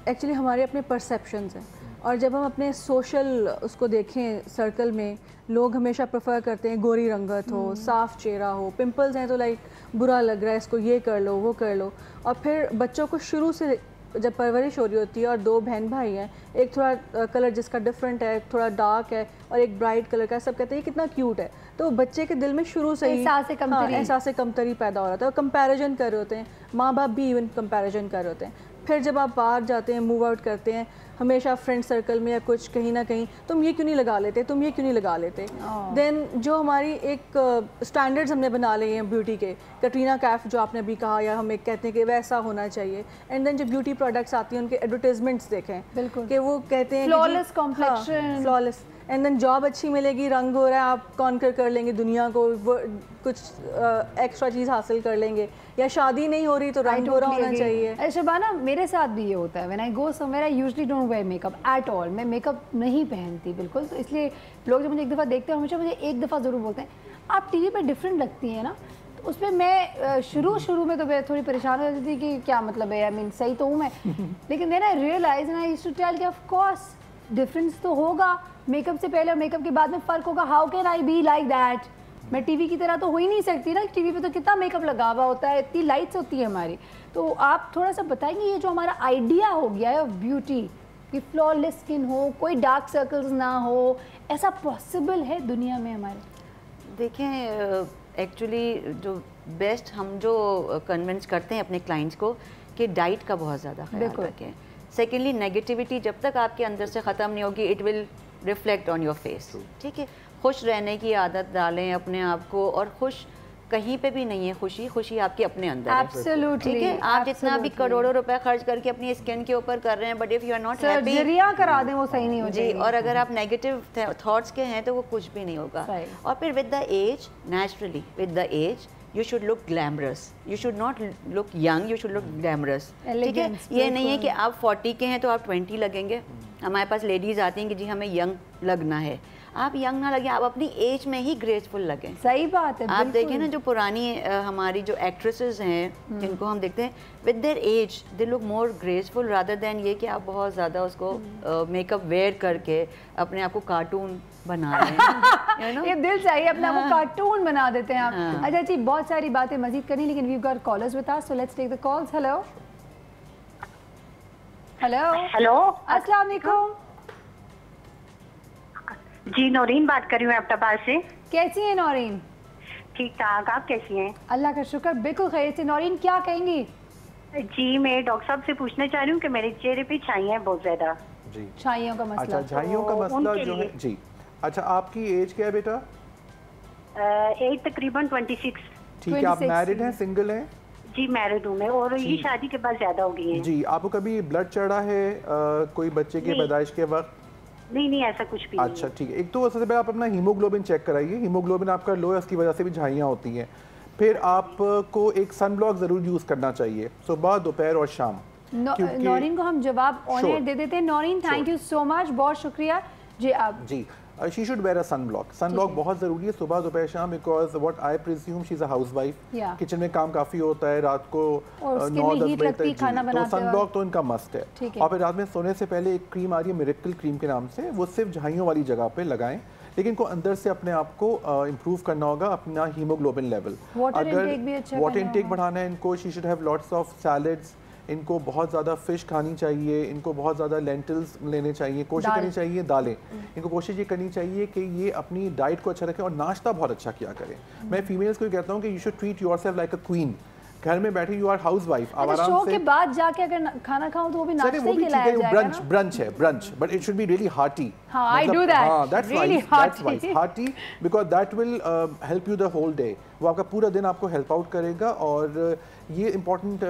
एक्चुअली हमारे अपने परसेप्शंस हैं, और जब हम अपने सोशल उसको देखें सर्कल में, लोग हमेशा प्रेफर करते हैं गोरी रंगत हो, साफ़ चेहरा हो। पिंपल्स हैं तो लाइक बुरा लग रहा है, इसको ये कर लो वो कर लो। और फिर बच्चों को शुरू से जब परवरिश हो रही होती है और 2 बहन भाई हैं, एक थोड़ा कलर जिसका डिफरेंट है, थोड़ा डार्क है और एक ब्राइट कलर का, सब कहते हैं कितना क्यूट है। तो बच्चे के दिल में शुरू से ही एहसास कमतरी पैदा हो रहा था। कंपैरिजन कर रहे होते हैं, माँ बाप भी इवन कंपैरिजन कर रहे होते हैं। फिर जब आप बाहर जाते हैं, मूव आउट करते हैं, हमेशा फ्रेंड सर्कल में या कुछ कहीं ना कहीं तुम ये क्यों नहीं लगा लेते, तुम ये क्यों नहीं लगा लेते। देन जो हमारी एक स्टैंडर्ड्स हमने बना लिए हैं ब्यूटी के, कटरीना कैफ जो आपने अभी कहा, या हम एक कहते हैं कि वैसा होना चाहिए। एंड देन जब ब्यूटी प्रोडक्ट्स आती हैं उनके एडवर्टाइजमेंट्स देखें कि वो कहते हैं flawless complexion, flawless, and then job अच्छी मिलेगी, रंग हो रहा है, आप कॉन्कर कर लेंगे दुनिया को, वो कुछ एक्स्ट्रा चीज़ हासिल कर लेंगे, या शादी नहीं हो रही तो रंग हो रहा होना चाहिए। शबाना, मेरे साथ भी ये होता है। When I go somewhere I usually don't wear makeup at all. मैं मेकअप नहीं पहनती बिल्कुल, तो इसलिए लोग जब मुझे एक दफ़ा देखते हैं हमेशा मुझे एक दफ़ा ज़रूर बोलते हैं आप टीवी पे डिफरेंट लगती हैं ना। तो उस पर मैं शुरू में तो मैं थोड़ी परेशान हो जाती थी कि क्या मतलब है, आई मीन सही तो हूँ मैं, लेकिन then I realise and I used to tell कि ऑफ कोर्स डिफरेंस तो होगा, मेकअप से पहले और मेकअप के बाद में फ़र्क होगा। How can I be like that, मैं टीवी की तरह तो हो ही नहीं सकती ना। टीवी पे तो कितना मेकअप लगा हुआ होता है, इतनी लाइट्स होती है हमारी। तो आप थोड़ा सा बताएंगे ये जो हमारा आइडिया हो गया है ऑफ ब्यूटी कि फ्लॉलेस स्किन हो, कोई डार्क सर्कल्स ना हो, ऐसा पॉसिबल है दुनिया में हमारे? देखें, एक्चुअली जो बेस्ट हम जो कन्विंस करते हैं अपने क्लाइंट्स को कि डाइट का बहुत ज़्यादा ख्याल रखें। सेकेंडली, नेगेटिविटी जब तक आपके अंदर से ख़त्म नहीं होगी, it will reflect on your face. ठीक है, खुश रहने की आदत डालें अपने आप को, और खुश कहीं पे भी नहीं है खुशी, खुशी आपके अपने अंदर है। Absolutely, ठीक है, आप जितना भी करोड़ों रुपए खर्च करके अपनी स्किन के ऊपर कर रहे हैं, but if you are not happy, सर्जरियां करा दें वो सही नहीं हो जी, और अगर आप नेगेटिव थॉट्स के हैं तो वो कुछ भी नहीं होगा। और फिर with the age, naturally with the age you should look glamorous, you should not look young, you should look glamorous. ठीक है, ये नहीं है कि आप 40 के हैं तो आप 20 लगेंगे। हमारे पास लेडीज आती हैं कि जी हमें यंग लगना है, आप यंग ना लगे, आप अपनी एज में ही ग्रेसफुल लगें। सही बात है। आप देखें ना जो पुरानी हमारी जो एक्ट्रेसेस हैं जिनको हम देखते हैं, with their age they look more graceful rather than ये कि आप बहुत ज़्यादा उसको मेकअप वेयर करके अपने आप को कार्टून बना रहे हैं। you know? ये दिल चाहिए अपने आप को कार्टून बना देते हैं आप। अच्छा जी, बहुत सारी बातें मजीद करनी, लेकिन we got callers with us, so let's take the calls. Hello hello hello, अस्सलाम वालेकुम। जी नौरीन बात कर रही हूँ अब्टाबाद से। कैसी हैं नौरीन? ठीक ठाक, आप कैसी हैं? अल्लाह का शुक्र, बिल्कुल खैरियत से। नौरीन क्या कहेंगी? जी मैं डॉक्टर साहब से पूछना चाह रही हूँ कि मेरे चेहरे पे छाइयाँ हैं बहुत ज्यादा। जी, छाइयों का मसला। अच्छा, छाइयों का मसला जो है जी। अच्छा, आपकी एज क्या है बेटा? एज तकरीबन 26। ठीक है, आप मैरिड हैं, सिंगल हैं? जी मैरिड हूँ मैं, और ये शादी के बाद ज्यादा हो गई है। जी, आपको कभी ब्लड चढ़ा है कोई बच्चे के पैदाइश के वक्त? नहीं, ऐसा कुछ भी अच्छा ठीक है, एक तो सबसे पहले आप अपना हीमोग्लोबिन चेक कराइए। हीमोग्लोबिन आपका लो है, उसकी वजह से भी झाइयाँ होती हैं। फिर आपको एक सन ब्लॉक ज़रूर यूज़ करना चाहिए सुबह, दोपहर और शाम। नौरीन को हम जवाब ऑन एयर दे देते हैं। Naureen, thank you so much, बहुत शुक्रिया जी। आप जी, she should wear a sun block. Sun block बहुत ज़रूरी है सुबह, दोपहर, शाम, because what I presume she is a housewife, kitchen में काम काफ़ी होता है रात को 9-10 बजे तक, तो सन ब्लॉक तो इनका मस्ट है। और फिर रात में सोने से पहले एक क्रीम आ रही है मिरेकल क्रीम के नाम से, वो सिर्फ झाइयों वाली जगह पे लगाएं, लेकिन इनको अंदर से अपने आप को इम्प्रूव करना होगा, अपना हीमोग्लोबिन लेवल। अगर वाटर इनटेक बढ़ाना है इनको, she should have lots of salads, इनको बहुत ज़्यादा फ़िश खानी चाहिए, इनको बहुत ज़्यादा लेंटिल्स लेने चाहिए, कोशिश करनी चाहिए दालें, इनको कोशिश ये करनी चाहिए कि ये अपनी डाइट को अच्छा रखें और नाश्ता बहुत अच्छा किया करें। मैं फीमेल्स को कहता हूँ कि you should treat yourself like a queen. घर में बैठे यू आर हाउसवाइफ, आप आराम से शो के बाद जाके अगर खाना खाऊं तो वो भी नाश्ता ही खिलाया जाएगा ना? ब्रंच है, brunch, but it should be really hearty. हाँ, I do that. That's really hearty because that will help you the whole day. वो आपका पूरा दिन आपको हेल्प आउट करेगा। और ये इम्पॉर्टेंट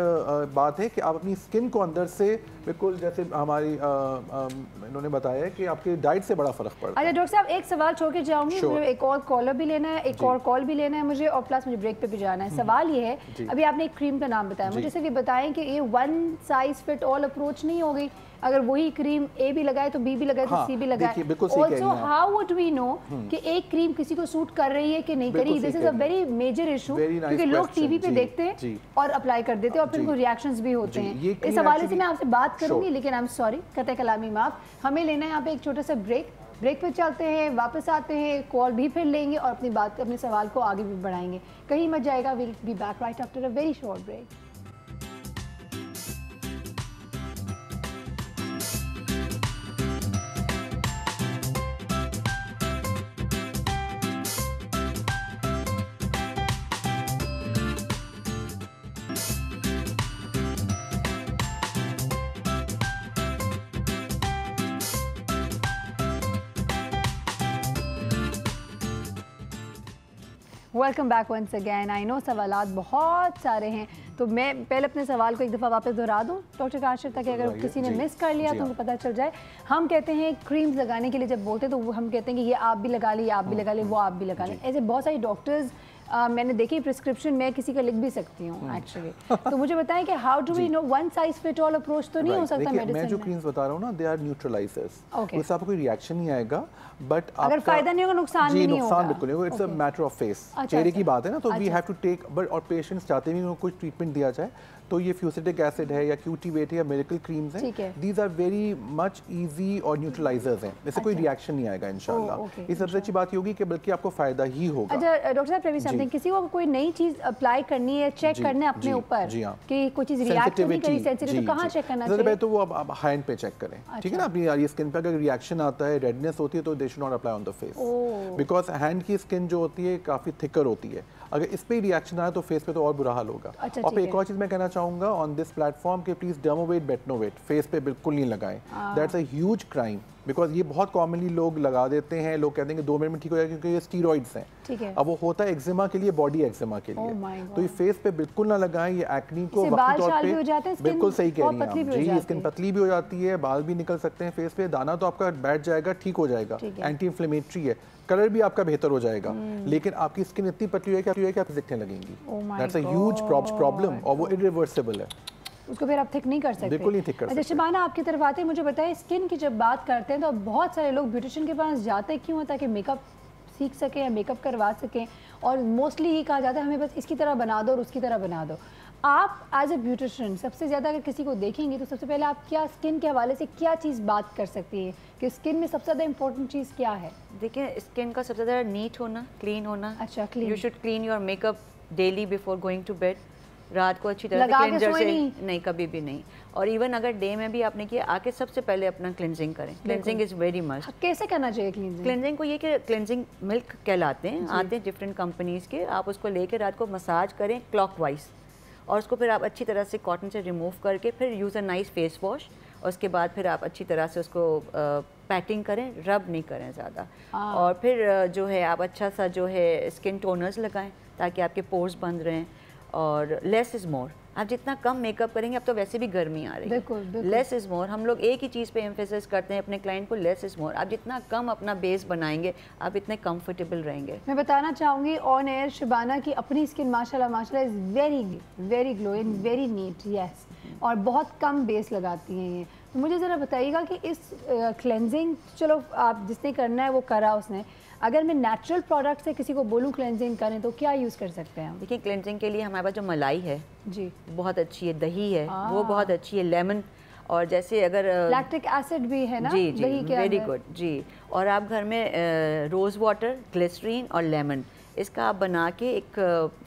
बात है कि आप अपनी स्किन को अंदर से बिल्कुल, जैसे हमारी इन्होंने बताया कि आपके डाइट से बड़ा फर्क पड़ता है। अच्छा डॉक्टर साहब, एक सवाल छोड़ के जाऊंगी, मुझे एक और कॉलर भी लेना है, एक और कॉल भी लेना है मुझे, और प्लस मुझे ब्रेक पे भी जाना है। सवाल ये है, अभी आपने एक क्रीम का नाम बताया, मुझे सिर्फ ये बताएं कि ये one size fit all approach नहीं होगी? अगर वही क्रीम ए भी लगाए तो बी भी लगाए तो सी भी लगाए। Also how would we know कि एक क्रीम किसी को सूट कर रही है कि नहीं कर रही? This is a very major issue, क्योंकि लोग टीवी पे देखते हैं और अप्लाई कर देते हैं और फिर उनको रिएक्शंस भी होते हैं। इस हवाले से मैं आपसे बात करूंगी, लेकिन आई एम सॉरी, कतई कलामी माफ, हमें लेना है यहाँ पे एक छोटा सा ब्रेक। ब्रेक पे चलते हैं, वापस आते हैं, कॉल भी फिर लेंगे और अपनी बात, अपने सवाल को आगे भी बढ़ाएंगे। कहीं मत जाएगा, will be back right after a very short break. Welcome back once again. I know सवालात बहुत सारे हैं, तो मैं पहले अपने सवाल को एक दफ़ा वापस दोहरा दूं डॉक्टर काशिफ, ताकि अगर किसी ने मिस कर लिया तो उनको पता चल जाए। हम कहते हैं क्रीम्स लगाने के लिए जब बोलते हैं तो हम कहते हैं कि ये आप भी लगा लें, आप भी लगा लें, वो आप भी लगा लें। ऐसे बहुत सारे डॉक्टर्स मैंने देखी प्रिस्क्रिप्शन मैं किसी का लिख भी सकती हूँ एक्चुअली। तो मुझे बताएं कि how do we know one size fit all approach तो नहीं हो सकता मेडिसिन में? मैं जो क्रीम्स बता रहा हूँ ना, दे आर न्यूट्रलाइजर्स, उससे आपको कोई रिएक्शन नहीं आएगा, बट अगर फायदा नहीं होगा, नुकसान भी नहीं होगा। नुकसान बिल्कुल नहीं होगा। It's a matter of face, चेहरे की बात है ना, तो we have to take, but और पेशेंट्स चाहते हैं उनको कुछ ट्रीटमेंट दिया जाए, तो ये फ्यूसिटिक एसिड है या क्यूटीवेट है या मिरेकल क्रीम्स हैं, these are very much easy और न्यूट्रलाइजर्स हैं, इससे कोई रिएक्शन नहीं आएगा इंशाल्लाह। ये सबसे अच्छी बात ये होगी कि बल्कि आपको फायदा ही होगा। अच्छा डॉक्टर साहब, प्रवीण समथिंग, किसी को कोई नई चीज अप्लाई करनी है, चेक करना है अपने ऊपर कि कोई चीज रिएक्ट नहीं करी, सेंसिटिव, तो कहां चेक करना चाहिए? तो वो आप हैंड पे चेक करें, ठीक है ना, अपनी स्किन पे अगर रिएक्शन आता है, रेडनेस होती है, तो they should not apply on the face, because hand की स्किन जो होती है काफी थिकर होती है, अगर इस पे रिएक्शन आए तो फेस पे तो और बुरा हाल होगा। और एक और चीज मैं कहना चाहूंगा ऑन दिस प्लेटफॉर्म कि प्लीज डर्मोवेट बेटनोवेट फेस पे बिल्कुल नहीं लगाएं, that's a huge crime. Because ये बहुत कॉमनली लोग लगा देते हैं, लोग कहते हैं कि 2 मिनट में ठीक हो जाएगा क्योंकि ये स्टीरॉइड्स हैं। ठीक है। अब वो होता है एक्जिमा के लिए, बॉडी एक्जिमा के लिए। तो ये फेस पे बिल्कुल ना लगाएं, ये एक्नी को वक्ती तौर पे बिल्कुल सही कह रही हैं आप जी, स्किन पतली भी हो जाती है, बाल भी निकल सकते हैं फेस पे, दाना तो आपका बैठ जाएगा, ठीक हो जाएगा, एंटी इन्फ्लेमेटरी है, कलर भी आपका बेहतर हो जाएगा, लेकिन आपकी स्किन इतनी पतली है कि आप दिखने लगेंगी। दैट्स अ ह्यूज प्रॉब्लम और वो इरिवर्सिबल है, उसको फिर आप थिक नहीं कर सकते। बिल्कुल नहीं थिक कर सकते। अच्छा शबाना, आपकी तरफ आते हैं, मुझे बताएं स्किन की जब बात करते हैं तो बहुत सारे लोग ब्यूटिशियन के पास जाते हैं, क्यों? ताकि मेकअप सीख सकें या मेकअप करवा सकें, और मोस्टली ये कहा जाता है हमें बस इसकी तरह बना दो और उसकी तरह बना दो। आप एज ए ब्यूटिशियन सबसे ज़्यादा अगर किसी को देखेंगे तो सबसे पहले आप क्या स्किन के हवाले से क्या चीज़ बात कर सकती है कि स्किन में सबसे ज़्यादा इंपॉर्टेंट चीज़ क्या है? देखिए, स्किन का सबसे ज़्यादा नीट होना, क्लीन होना। अच्छा, clean. You should clean your makeup daily before going to bed. रात को अच्छी तरह से क्लेंजर से नहीं, कभी भी नहीं। और इवन अगर डे में भी आपने किया, आके सबसे पहले अपना क्लिनजिंग करें। Cleansing is very must. कैसे करना चाहिए क्लिनजिंग? क्लिनजिंग को ये कि क्लिनजिंग मिल्क कहलाते हैं, आते हैं डिफरेंट कंपनीज़ के। आप उसको लेके रात को मसाज करें क्लॉकवाइज, और उसको फिर आप अच्छी तरह से कॉटन से रिमूव करके फिर use a nice face wash, और उसके बाद फिर आप अच्छी तरह से उसको पैटिंग करें, रब नहीं करें ज़्यादा। और फिर जो है आप अच्छा सा जो है स्किन टोनर्स लगाएं ताकि आपके पोर्स बंद रहें। और लेस इज़ मोर, आप जितना कम मेकअप करेंगे, अब तो वैसे भी गर्मी आ रही है, लेस इज़ मोर। हम लोग एक ही चीज़ पे एम्फेसिस करते हैं अपने क्लाइंट को, लेस इज़ मोर। आप जितना कम अपना बेस बनाएंगे, आप इतने कंफर्टेबल रहेंगे। मैं बताना चाहूँगी ऑन एयर शबाना की अपनी स्किन माशाल्लाह is very glowing, very neat, yes, और बहुत कम बेस लगाती हैं ये। तो मुझे ज़रा बताइएगा कि इस क्लेंजिंग, चलो आप जिसने करना है वो करा उसने, अगर मैं नेचुरल प्रोडक्ट से किसी को बोलूँ क्लेंजिंग करें तो क्या यूज़ कर सकते हैं हम? देखिए, क्लेंजिंग के लिए हमारे पास जो मलाई है जी बहुत अच्छी है, दही है वो बहुत अच्छी है, लेमन, और जैसे अगर लैक्टिक एसिड भी है ना जी दही के वेरी गुड जी। और आप घर में रोज़ वाटर, ग्लिसरीन और लेमन, इसका आप बना के एक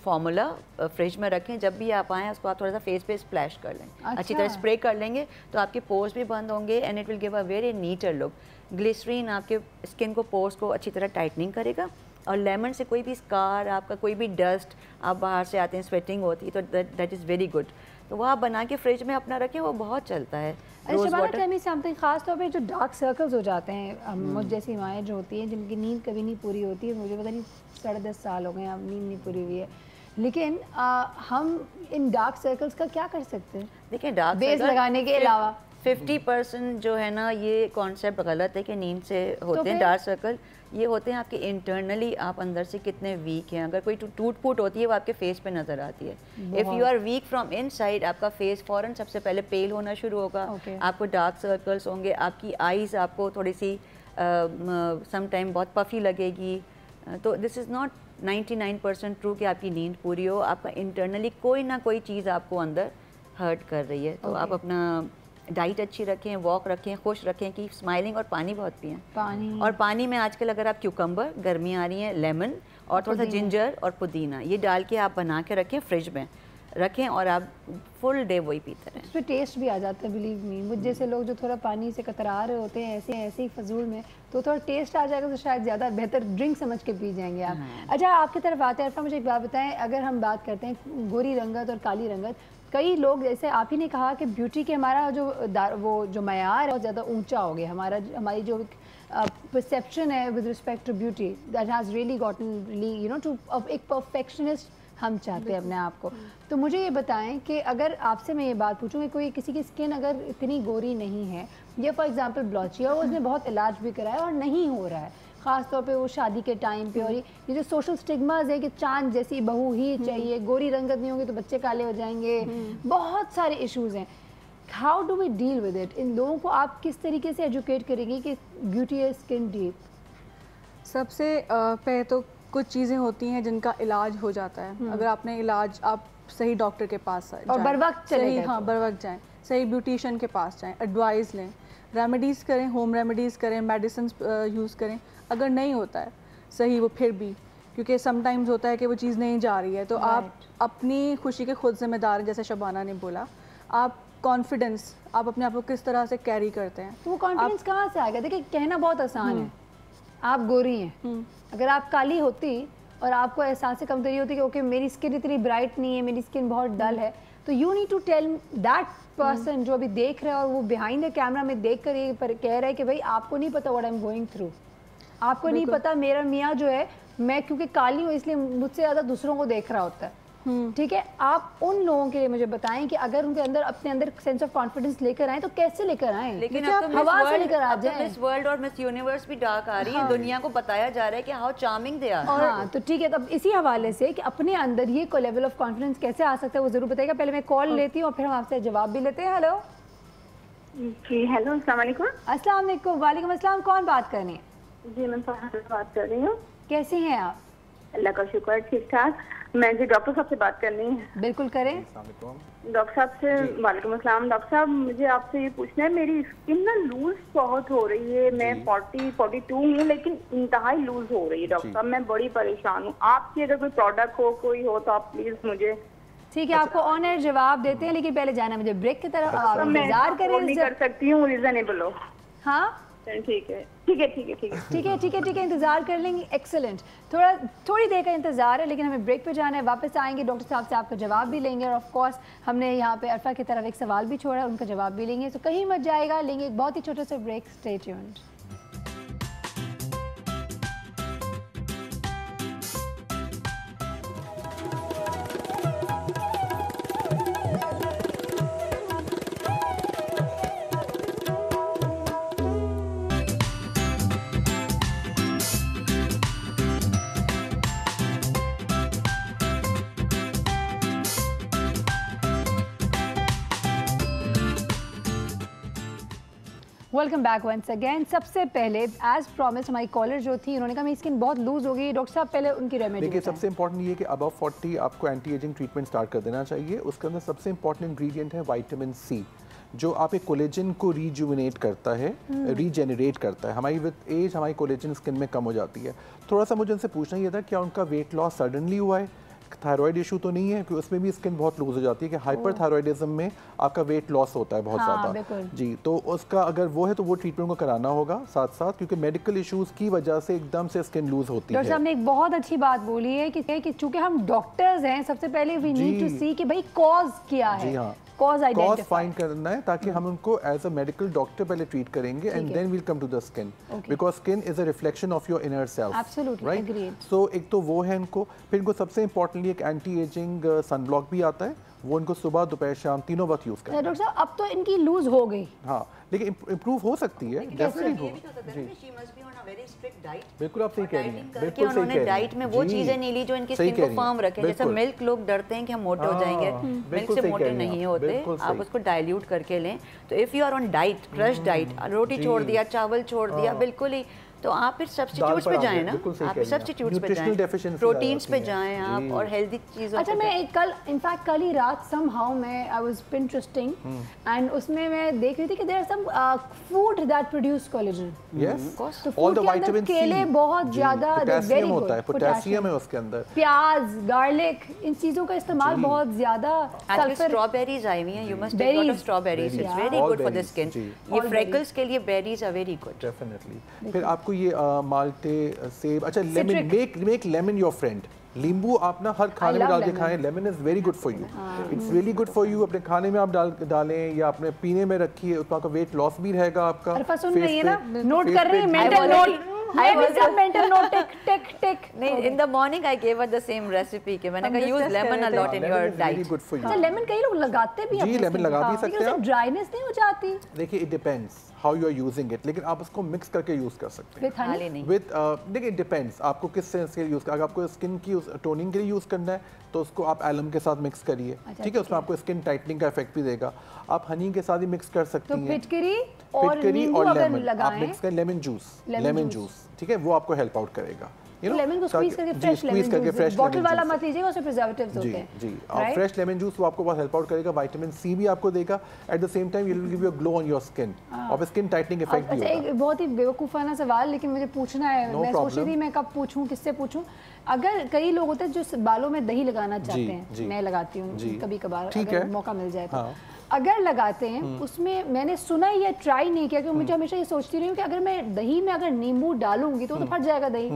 फार्मूला फ्रिज में रखें, जब भी आप आएँ उसको आप थोड़ा सा फेस पे स्प्लैश कर लें। अच्छी तरह स्प्रे कर लेंगे तो आपके पोर्स भी बंद होंगे and it will give a very neater look. Glycerine आपके स्किन को, पोर्स को अच्छी तरह टाइटनिंग करेगा, और लेमन से कोई भी स्कार, आपका कोई भी डस्ट, आप बाहर से आते हैं स्वेटिंग होती है, तो दैट इज़ वेरी गुड। तो वो आप बना के फ्रिज में अपना रखें, वो बहुत चलता है। समथिंग खास तौर पे जो डार्क सर्कल्स हो जाते हैं, मुझ जैसी माएँ जो होती हैं जिनकी नींद कभी नहीं पूरी होती है, मुझे पता नहीं 10.5 साल हो गए अब नींद नहीं पूरी हुई है, लेकिन हम इन डार्क सर्कल्स का क्या कर सकते हैं? देखिए, डार्क बेस लगाने के अलावा 50% जो है ना, ये कॉन्सेप्ट गलत है कि नींद से होते हैं डार्क सर्कल। ये होते हैं आपके इंटरनली, आप अंदर से कितने वीक हैं। अगर कोई टूट फूट होती है वो आपके फेस पे नज़र आती है। If you are weak from inside, आपका फेस फ़ौरन सबसे पहले पेल होना शुरू होगा, आपको डार्क सर्कल्स होंगे, आपकी आईज़ आपको थोड़ी सी सम टाइम बहुत पफ़ी लगेगी। तो दिस इज़ नॉट 99% ट्रू कि आपकी नींद पूरी हो, आपका इंटरनली कोई ना कोई चीज़ आपको अंदर हर्ट कर रही है। तो आप अपना डाइट अच्छी रखें, वॉक रखें, खुश रखें, कि स्माइलिंग, और पानी बहुत पिएं। और पानी में आजकल अगर आप क्यूकम्बर, गर्मी आ रही है, लेमन और थोड़ा सा जिंजर और पुदीना, ये डाल के आप बना के रखें, फ्रिज में रखें, और आप फुल डे वही पीते रहें। उसमें टेस्ट भी आ जाता है, बिलीव मी। मुझ जैसे लोग जो थोड़ा पानी से कतरा रहे होते हैं ऐसे ही फजूल में, तो थोड़ा टेस्ट आ जाएगा तो शायद ज़्यादा बेहतर ड्रिंक समझ के पी जाएंगे आप। अच्छा, आपकी तरफ आते हैं अरफा, मुझे एक बात बताएं, अगर हम बात करते हैं गोरी रंगत और काली रंगत, कई लोग, जैसे आप ही ने कहा कि ब्यूटी के हमारा जो मयार है बहुत ज़्यादा ऊंचा हो गया, हमारी जो परसेप्शन है with respect to beauty, that has really gotten really you know to, एक परफेक्शनिस्ट हम चाहते हैं अपने आप को। तो मुझे ये बताएं कि अगर आपसे मैं ये बात पूछूं कि कोई किसी की स्किन अगर इतनी गोरी नहीं है, या फॉर एग्जांपल ब्लॉची है, और उसने बहुत इलाज भी कराया और नहीं हो रहा है, ख़ास तौर पे वो शादी के टाइम पे, और ये जो सोशल स्टिग्मास है कि चांद जैसी बहू ही चाहिए, गोरी रंगत नहीं होगी तो बच्चे काले हो जाएंगे, बहुत सारे इश्यूज़ हैं। How do we deal with it? इन लोगों को आप किस तरीके से एजुकेट करेंगे कि ब्यूटी है स्किन डीप? सबसे पहले तो कुछ चीज़ें होती हैं जिनका इलाज हो जाता है। अगर आपने इलाज, आप सही डॉक्टर के पास जाएं, और बर वक्त चले, हाँ बर वक्त जाएँ, सही ब्यूटिशियन के पास जाएँ, एडवाइस लें, रेमेडीज़ करें, होम रेमेडीज़ करें, मेडिसिन यूज़ करें। अगर नहीं होता है सही वो, फिर भी, क्योंकि समटाइम्स होता है कि वो चीज़ नहीं जा रही है, तो आप अपनी खुशी के खुद जिम्मेदार हैं। जैसे शबाना ने बोला, आप कॉन्फिडेंस, आप अपने आप को किस तरह से कैरी करते हैं, तो वो कॉन्फिडेंस कहाँ से आएगा? देखिए, कहना बहुत आसान है, आप गोरी हैं, अगर आप काली होती और आपको एहसास कमतरी होती कि ओके मेरी स्किन इतनी ब्राइट नहीं है, मेरी स्किन बहुत डल है, तो you need to tell that person जो अभी देख रहा है और वो बिहाइंड द कैमरा में देख कर ये कह रहा है कि भाई आपको नहीं पता what I am going through, आपको नहीं पता मेरा मियाँ जो है, मैं क्योंकि काली हूँ इसलिए मुझसे ज़्यादा दूसरों को देख रहा होता है। ठीक है, आप उन लोगों के लिए मुझे बताएं कि अगर उनके अंदर अपने अंदर सेंस ऑफ कॉन्फिडेंस लेकर आए तो कैसे लेकर आए? लेकिन आप हवा से लेकर आ जाए। मिस वर्ल्ड और मिस यूनिवर्स भी डार्क आ रही है, दुनिया को बताया जा रहा है कि हाउ चार्मिंग दे आर। हाँ, तो ठीक है, तब इसी हवाले से कि अपने अंदर ये लेवल ऑफ कॉन्फिडेंस कैसे आ सकता है वो जरूर बताइएगा। पहले मैं कॉल लेती हूँ और फिर हम आपसे जवाब भी लेते हैं। हेलो जी, हेलो, अस्सलाम वालेकुम। अस्सलाम वालेकुम। वालेकुम अस्सलाम। कौन बात कर रही है? जी, मैं फरहान बात कर रही हूँ। कैसे हैं आप? अल्लाह का शुक्र, ठीक ठाक। मैं जी डॉक्टर साहब से बात करनी है। बिल्कुल करें। डॉक्टर साहब से वालेकुम अस्सलाम। डॉक्टर साहब, मुझे आपसे ये पूछना है, मेरी स्किन ना लूज बहुत हो रही है। मैं 42 हूँ लेकिन इंतहाई लूज हो रही है। डॉक्टर साहब, मैं बड़ी परेशान हूँ। आपकी अगर कोई प्रोडक्ट हो, कोई हो तो आप प्लीज मुझे। ठीक है, आपको ऑन एयर जवाब देते हैं, लेकिन पहले जाना मुझे ब्रेक की तरफ। आप इंतजार करें। नहीं कर सकती हूँ, रीजनेबल हो। हाँ ठीक है, ठीक है, ठीक है, ठीक है, ठीक है, ठीक है, ठीक है, इंतजार कर लेंगे। एक्सेलेंट। थोड़ी देर का इंतजार है, लेकिन हमें ब्रेक पे जाना है। वापस आएंगे, डॉक्टर साहब से आपका जवाब भी लेंगे और ऑफ कोर्स हमने यहाँ पे अरफा की तरफ एक सवाल भी छोड़ा है, उनका जवाब भी लेंगे। तो कहीं मत जाएगा, लेंगे एक बहुत ही छोटा सा break. Stay tuned. Welcome back once again. सबसे पहले एज प्रॉमिस हमारी कॉलर जो थी, उन्होंने कहा मेरी स्किन बहुत लूज हो गई। डॉक्टर साहब पहले उनकी रेमेडी देखिए, सबसे इंपॉर्टेंट ये है कि अबव 40 आपको एंटी एजिंग ट्रीटमेंट स्टार्ट कर देना चाहिए। उसके अंदर सबसे इंपॉर्टेंट इंग्रेडिएंट है विटामिन सी, जो आपके कोलेजन को रीजुविनेट करता है, रीजेनरेट करता है। हमारी विद एज हमारी कोलेजन स्किन में कम हो जाती है। थोड़ा सा मुझे उनसे पूछना ये था, क्या उनका वेट लॉस सडनली हुआ है? थायराइड इशू तो नहीं है? क्योंकि उसमें भी स्किन बहुत लूज हो जाती है कि हाइपरथायराइडिज्म में आपका वेट लॉस होता है बहुत ज़्यादा। जी, तो उसका अगर वो है तो वो ट्रीटमेंट को कराना होगा साथ साथ, क्योंकि मेडिकल इश्यूज की वजह से एकदम से स्किन लूज होती है। डॉक्टर साहब ने एक बहुत अच्छी बात बोली है कि चूंकि हम डॉक्टर्स हैं, सबसे पहले वी नीड टू सी कि भाई कॉज क्या है। जी हाँ, कॉज फाइंड करना है, ताकि हम उनको एज अ मेडिकल डॉक्टर पहले ट्रीट करेंगे and then we'll come to the skin, because skin is a reflection of your inner self, right? So एक तो वो है इनको, फिर इनको सबसे इंपॉर्टेंटली एक एंटी एजिंग सनब्लॉक भी आता है, वो इनको सुबह दोपहर शाम तीनों वक्त यूज करना है। डॉक्टर साहब अब तो इनकी लूज हो गई, हाँ, लेकिन इम्प्रूव हो सकती है, डेफिनेटली। बिल्कुल आप सही कह रही हैं, बिल्कुल सही कह रही हैं। डाइट में वो चीजें नहीं ली जो इनकी स्किन को फर्म रखे। जैसे मिल्क, लोग डरते हैं कि हम मोटे हो जाएंगे, मिल्क से मोटे नहीं होते, आप उसको डाइल्यूट करके लें। तो if you are on diet, crash diet, रोटी छोड़ दिया, चावल छोड़ दिया, बिल्कुल ही, तो आप फिर सब्स्टिट्यूट्स पे जाएं ना, आप सब्स्टिट्यूट्स पे जाएं, प्रोटीन्स पे जाएं आप, और हेल्दी चीज़ों। अच्छा, मैं कल इनफैक्ट कल ही रात समहाउ मैं आई वाज पिंटरेस्टिंग एंड उसमें मैं देख रही थी कि there are some food that produce collagen. Yes, all the vitamin C, केले बहुत ज्यादा पोटेशियम होता है, पोटेशियम है उसके अंदर, प्याज, गार्लिक, इन चीजों का इस्तेमाल बहुत ज्यादा। सल्फर, स्ट्रॉबेरीज आई हुई हैं, you must take lot of strawberries, it's very good for the skin. ये फ्रेकल्स के लिए berries are very good, definitely. फिर आपको ये माल्टे, सेब, अच्छा lemon, make lemon your friend. नींबू आप ना हर खाने में डाल के खाएं, lemon is very good for you, it's really good for you. अपने खाने में आप डालें या अपने पीने में रखिए, उसका वेट लॉस भी रहेगा आपका। अरफा सुन रही है ना, नोट कर रही है, mental note, I was a mental note, tick. नहीं, in the morning I gave her the same recipe कि मैंने कहा use lemon a lot in your diet. Good for you. अच्छा, लेमन कई लोग लगाते भी हैं। जी, लेमन लगा भी सकते हैं। ड्राइनेस नहीं हो जाती? देखिए, it depends how you are using it, लेकिन आप उसको मिक्स करके यूज कर सकते हैं। खाली नहीं। With देखिए, it depends आपको किस सेंस के लिए यूज करना। अगर आपको स्किन की टोनिंग के लिए यूज करना है तो उसको आप एलम के साथ मिक्स करिए, ठीक है, उसमें आपको स्किन टाइटनिंग का इफेक्ट भी देगा। आप हनी के साथ ही मिक्स कर सकती हैं। तो फिटकरी और लेमन आप मिक्स करें, लेमन जूस, ठीक है, वो आपको हेल्प आउट करेगा। लेमन को स्क्वीज करके फ्रेश बॉटल वाला मत लीजिएगा, उसमें प्रिजर्वेटिव्स होते हैं। जी, और फ्रेश लेमन जूस वो आपको बहुत हेल्प आउट करेगा, विटामिन सी भी आपको देगा, at the same time it will give you a glow on your skin, और स्किन टाइटनिंग इफेक्ट भी होगा। अच्छा, एक बहुत ही बेवकूफाना सवाल, लेकिन मुझे पूछना है, मैं सोच रही थी मैं कब पूछूं, किससे पूछूं। अगर कई लोग होते हैं जो बालों में दही लगाना चाहते हैं, मैं लगाती हूँ कभी कभार, अगर मौका मिल जाए तो, अगर लगाते हैं उसमें मैंने सुना या ट्राई नहीं किया, क्योंकि मुझे हमेशा ये सोचती रही हूँ कि अगर मैं दही में अगर नींबू डालूंगी तो फट जाएगा दही।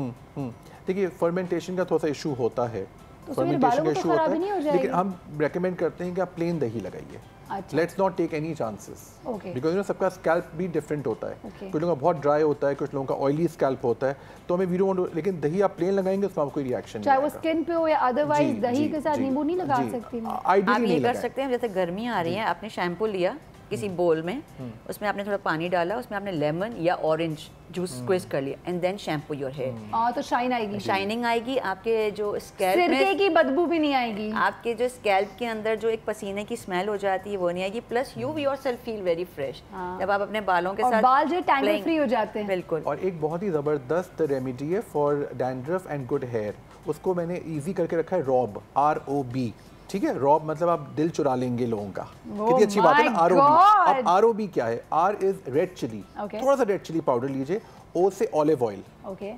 देखिए, फर्मेंटेशन का थोड़ा सा इशू होता है, फर्मेंटेशन का इशू होता है, लेकिन हम रेकमेंड करते हैं कि आप प्लेन दही लगाइए, let's not take any chances, because सबका स्कैल्प भी डिफरेंट होता है, कुछ लोगों का बहुत ड्राई होता है, कुछ लोगों का ऑयली स्कैल्प होता है, तो हमें वी डोंट वांट, लेकिन दही आप प्लेन लगाएंगे उसमें आपको कोई रिएक्शन चाहे वो स्किन पे हो या अदरवाइज दही के साथ नींबू नहीं लगा सकती। आप ये कर सकते हैं, जैसे गर्मी आ रही है, आपने शैम्पू लिया किसी बोल में, उसमें आपने थोड़ा पानी डाला, उसमें आपने लेमन या ऑरेंज जूस स्क्विज कर लिया and then shampoo your hair. तो शाइन आएगी, शाइनिंग आएगी, आपके जो स्कैल्प में सिरके की बदबू भी नहीं आएगी, आपके जो स्कैल्प के अंदर जो एक पसीने की स्मेल हो जाती है वो नहीं आएगी, plus you yourself feel very fresh जब आप अपने बालों के साथ, बाल जो टैंगल फ्री हो जाते हैं। बिल्कुल। और एक बहुत ही ज़बरदस्त रेमेडी है for dandruff and good hair, उसको मैंने ईजी करके रखा है, रॉब, ROB, ठीक है। रॉब मतलब आप दिल चुरा लेंगे लोगों का, कितनी अच्छी बात है ना। ROB, अब ROB क्या है? R इज रेड चिली, थोड़ा सा रेड चिली पाउडर लीजिए, O से ऑलिव ऑयल,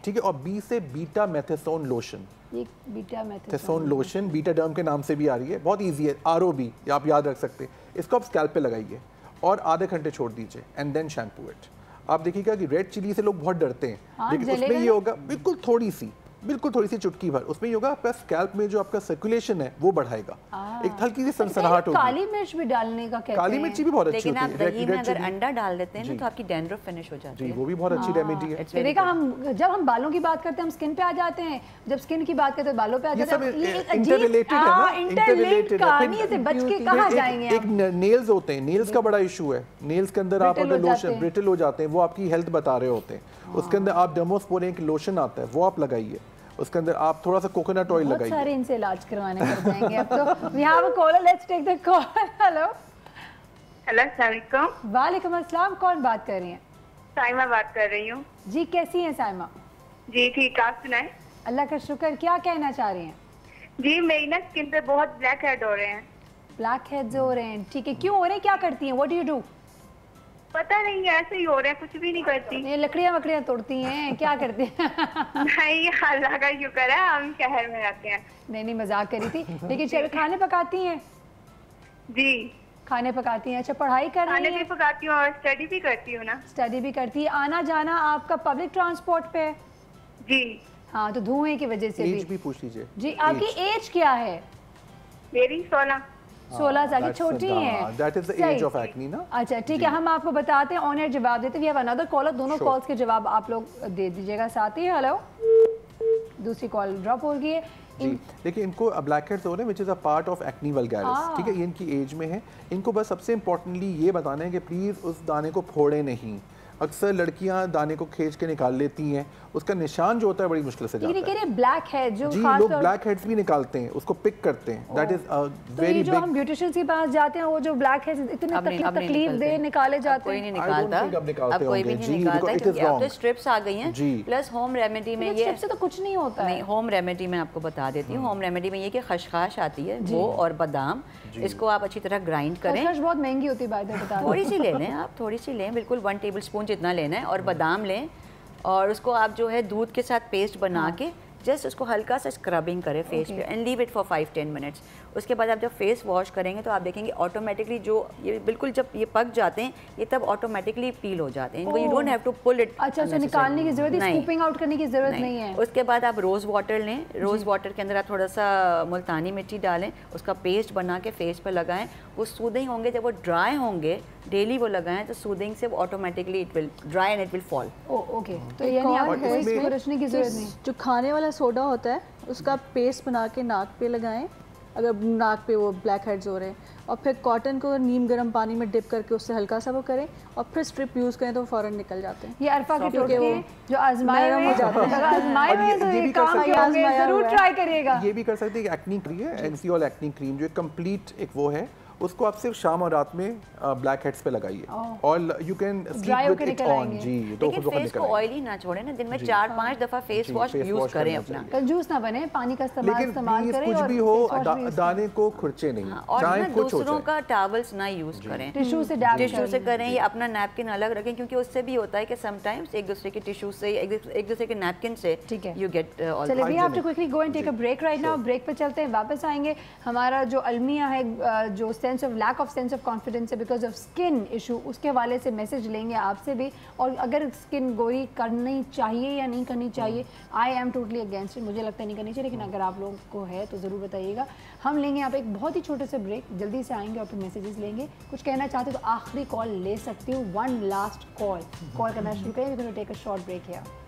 ठीक है, और B से betamethasone lotion, betamethasone lotion Betaderm के नाम से भी आ रही है, बहुत इजी है, ROB आप याद रख सकते हैं। इसको आप स्कैल्प पे लगाइए और आधे घंटे छोड़ दीजिए एंड देन शैम्पू इट। आप देखिएगा कि रेड चिली से लोग बहुत डरते हैं, लेकिन उसमें ये होगा बिल्कुल थोड़ी सी चुटकी भर, उसमें ये होगा आपका स्कैल्प में जो आपका सर्कुलेशन है वो बढ़ाएगा, एक हल्की सी सनसनाहट होगी। काली मिर्च भी डालने का कहते हैं, काली मिर्ची भी बहुत अच्छी होती है, लेकिन आप दही में अगर अंडा डाल देते हैं ना तो आपकी डैंड्रफ फिनिश हो जाती है, वो भी बहुत अच्छी रेमेडी है। देखा, हम जब हम बालों की बात करते हैं हम स्किन पे आ जाते हैं, जब स्किन की बात करते हैं बालों पे आ जाते हैं, ये इंटररिलेटेड है ना, इंटरलिंक्ड कहानी से बच के कहां जाएंगे। एक नेल्स होते हैं, नेल्स का बड़ा इशू है, नेल्स के अंदर आप अगर लोशन ब्रिटल हो जाते हैं, वो आपकी हेल्थ बता रहे होते हैं, उसके अंदर आप डेमोस्पोरिन एक लोशन आता है वो आप लगाइए, उसके अंदर आप थोड़ा सा कोकोनट ऑयल लगाइए। बहुत सारे इनसे इलाज करवाने पड़ जाएंगे अब तो। We have a caller, let's take the call. Hello अस्सलाम वालेकुम। वालेकुम अस्सलाम, कौन बात कर रही हैं? साइमा बात कर रही हूँ। जी कैसी हैं साइमा? जी ठीक, आप सुनाएं। अल्लाह का शुक्र, क्या कहना चाह रही हैं? जी मेरी ना स्किन पे बहुत ब्लैक हेड हो रहे हैं। ब्लैक हेड्स हो रहे हैं, ठीक है, क्यों हो रहे हैं, क्या करती हैं, व्हाट डू यू डू? पता नहीं, ऐसे ही हो रहे हैं, कुछ भी नहीं करती। ये लकड़ियाँ वकड़ियाँ तोड़ती हैं, क्या करती हैं? नहीं, अल्लाह का शुक्र है, हम शहर में रहते हैं। नहीं मजाक करी थी, लेकिन खाने पकाती हैं? जी खाने पकाती हैं। अच्छा, पढ़ाई कर रही हैं? खाने भी पकाती हूँ और स्टडी भी करती हूँ ना। स्टडी भी करती है। आना जाना आपका पब्लिक ट्रांसपोर्ट पे है? जी हाँ, तो धुएं की वजह से भी पूछ लीजिए। जी, आपकी एज क्या है? मेरी 16 साल की, छोटी हैं। That is the age of acne ना। अच्छा ठीक है, हम आपको बताते हैं, ऑन एयर जवाब देते हैं। वी हैव अनदर कॉलर, दोनों कॉल्स के जवाब आप लोग दे दीजिएगा साथ ही। हेलो, दूसरी कॉल ड्रॉप हो गई है। देखिए, इनको ब्लैक हेड्स हो रहे हैं which is a part of acne vulgaris, ठीक है, ये इनकी एज में है। इनको बस सबसे इंपॉर्टेंटली ये बताना है कि प्लीज़ उस दाने को फोड़े नहीं। अक्सर लड़कियां दाने को खींच के निकाल लेती हैं, उसका निशान जो होता है बड़ी मुश्किल से जाता है। ब्लैक हेड जो जी, लोग ब्लैक हेड्स भी निकालते हैं, उसको पिक करते हैं। That is very big. जो हम ब्यूटिशियन के पास जाते हैं, वो जो ब्लैक हेड्स इतने तकलीफ दे निकाले जाते हैं। कोई नहीं निकालता, अब कोई भी नहीं निकालता, क्योंकि अब तो स्ट्रिप्स आ गई हैं। प्लस होम रेमेडी में ये स्ट्रिप से तो कुछ नहीं होता है। होम रेमेडी में आपको बता देती हूँ। होम रेमेडी में ये कि खसखस आती है, वो और बादाम, इसको आप अच्छी तरह ग्राइंड करें। खसखस बहुत महंगी होती है, बाय द वे बता दो। थोड़ी सी ले लें आप, थोड़ी सी लें, बिल्कुल 1 टेबलस्पून जितना लेना है। और बादाम लें और उसको आप जो है दूध के साथ पेस्ट बना के जस्ट उसको हल्का सा स्क्रबिंग करें फेस पे and leave it for 5-10 minutes. उसके बाद आप जब फेस वॉश करेंगे तो आप देखेंगे ऑटोमेटिकली जो ये बिल्कुल जब ये पक जाते हैं ये तब ऑटोमेटिकली पील हो जाते हैं। You don't have to pull it. अच्छा, तो निकालने की जरूरत नहीं, स्कूपिंग आउट करने की जरूरत नहीं है। उसके बाद आप रोज़ वाटर लें, रोज़ वाटर के अंदर आप थोड़ा सा मुल्तानी मिट्टी डालें, उसका पेस्ट बना के फेस पर लगाएं। वो सूदिंग होंगे, जब वो ड्राई होंगे डेली वो लगाएं तो सूदिंग से automatically it will dry and it will fall. Okay, तो यानी आपको इसमें रचने की जरूरत नहीं। जो खाने वाला सोडा होता है उसका पेस्ट बना के नाक पे लगाएं अगर नाक पे वो ब्लैक हेड्स हो रहे हैं, और फिर कॉटन को नीम गर्म पानी में डिप करके उससे हल्का सा वो करें और फिर स्ट्रिप यूज़ करें तो फ़ौरन निकल जाते हैं। ये अरफा के टोटके जो आजमाए हुए हैं, आजमाए हुए तो ये काम होंगे, जरूर ट्राई करिएगा। ये भी कर सकते हैं कि एक्नी क्रीम है, एनसीऑल एक्नी क्रीम जो कंप्लीट एक वो है, उसको आप सिर्फ शाम और रात में ब्लैक हेड्स पे लगाइए और you can sleep with it on. जी, तो लेकिन फेस को ऑयली ना छोड़े ना, दिन में 4-5 दफा फेस वॉश यूज करें अपना। कंजूस ना बने, पानी का इस्तेमाल करें। कुछ भी हो, दाने को खुरचे नहीं, चाहे कुछ हो, दूसरों का टॉवल्स ना यूज करें, टिश्यू से करें या अपना नैपकिन अलग रखें, क्योंकि उससे भी होता है कि समटाइम्स एक दूसरे के टिश्यू से, एक दूसरे के नैपकिन से यू गेट ऑल। चलिए, we have to quickly go and take a break right now. Break पे चलते हैं, वापस आएंगे। हमारा जो अलमिया है जो sense of lack of sense of confidence है बिकॉज ऑफ स्किन इशू, उसके हवाले से मैसेज लेंगे आपसे भी। और अगर स्किन गोरी करनी चाहिए या नहीं करनी चाहिए, I am totally against it, मुझे लगता है नहीं करनी चाहिए, लेकिन अगर आप लोगों को है तो ज़रूर बताइएगा। हम लेंगे यहाँ पे एक बहुत ही छोटे से ब्रेक, जल्दी से आएंगे और फिर मैसेजेस लेंगे। कुछ कहना चाहते हो तो आखिरी कॉल ले सकती हूँ, वन लास्ट कॉल करना शुरू करें। We take a short break here.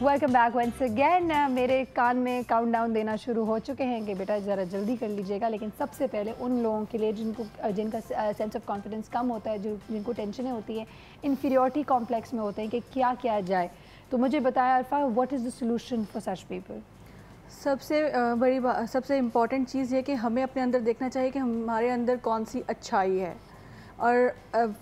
Welcome back once again. मेरे कान में काउंटडाउन देना शुरू हो चुके हैं कि बेटा ज़रा जल्दी कर लीजिएगा, लेकिन सबसे पहले उन लोगों के लिए जिनका सेंस ऑफ कॉन्फिडेंस कम होता है, जिनको टेंशनें होती हैं, इन्फीरियरिटी कॉम्प्लेक्स में होते हैं कि क्या किया जाए, तो मुझे बताया Arfa, what is the solution for such people? सबसे इम्पॉर्टेंट चीज़ ये कि हमें अपने अंदर देखना चाहिए कि हमारे अंदर कौन सी अच्छाई है, और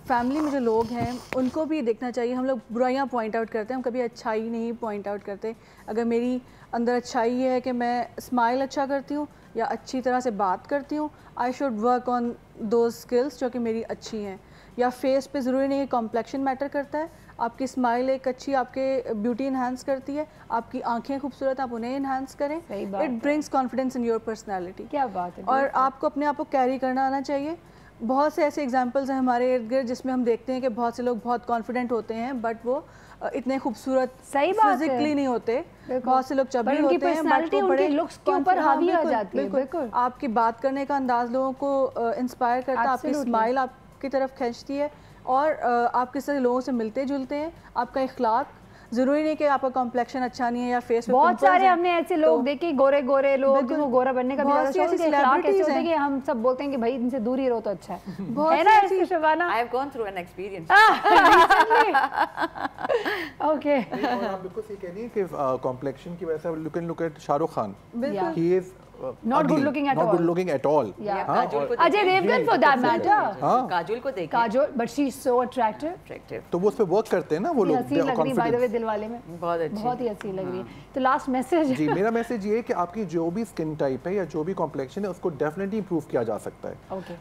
फैमिली में जो लोग हैं उनको भी देखना चाहिए। हम लोग बुराइयां पॉइंट आउट करते हैं, हम कभी अच्छाई नहीं पॉइंट आउट करते। अगर मेरी अंदर अच्छाई है कि मैं स्माइल अच्छा करती हूँ या अच्छी तरह से बात करती हूँ, I should work on those skills जो कि मेरी अच्छी हैं। या फेस पे ज़रूरी नहीं है कॉम्प्लेक्शन मैटर करता है, आपकी स्माइल एक अच्छी आपके ब्यूटी इन्हांस करती है, आपकी आंखें खूबसूरत, आप उन्हें इन्हांस करें, it brings confidence in your personality. क्या बात है। और आपको अपने आप को कैरी करना आना चाहिए। बहुत से ऐसे एग्जांपल्स हैं हमारे इर्द गिर्द जिसमें हम देखते हैं कि बहुत से लोग बहुत कॉन्फिडेंट होते हैं बट वो इतने खूबसूरत फिजिकली नहीं होते। बहुत से लोग चबी होते हैं बट वो बड़े लुक्स के ऊपर हावी आ जाती है। बिल्कुल आपकी बात करने का अंदाज लोगों को इंस्पायर करता है, आपकी स्माइल आपकी तरफ खींचती है, और आप किस तरह लोगों से मिलते जुलते हैं, आपका इखलाक। जरूरी नहीं कि आपका कॉम्प्लेक्शन अच्छा नहीं है या फेस पे बहुत सारे हमने ऐसे लोग देखे, गोरे गोरे लोग, वो गोरा बनने का भी ज़्यादा शौक है कि हम सब बोलते हैं कि भाई इनसे दूर ही रहो तो अच्छा है। है ना ऐसी Shabana? I have gone through an experience. Okay. और आप बिल्कुल सही कह रही हैं कि कॉम्प्लेक्शन की वजह से look at Shahrukh Khan, he is not good looking at all. Not good looking at all. Ajay Devgan for that matter. Kajol को देखिए। Kajol, but she is so attractive. तो वो उस पे वर्क करते हैं ना वो लोग। हंसी लग रही है by the way दिलवाले में। बहुत अच्छी। बहुत ही हंसी लग रही है। तो लास्ट मैसेज। जी, मेरा मैसेज ये है कि आपकी जो भी स्किन टाइप है या जो भी कॉम्प्लेक्शन है उसको डेफिनेटली इंप्रूव किया जा सकता है।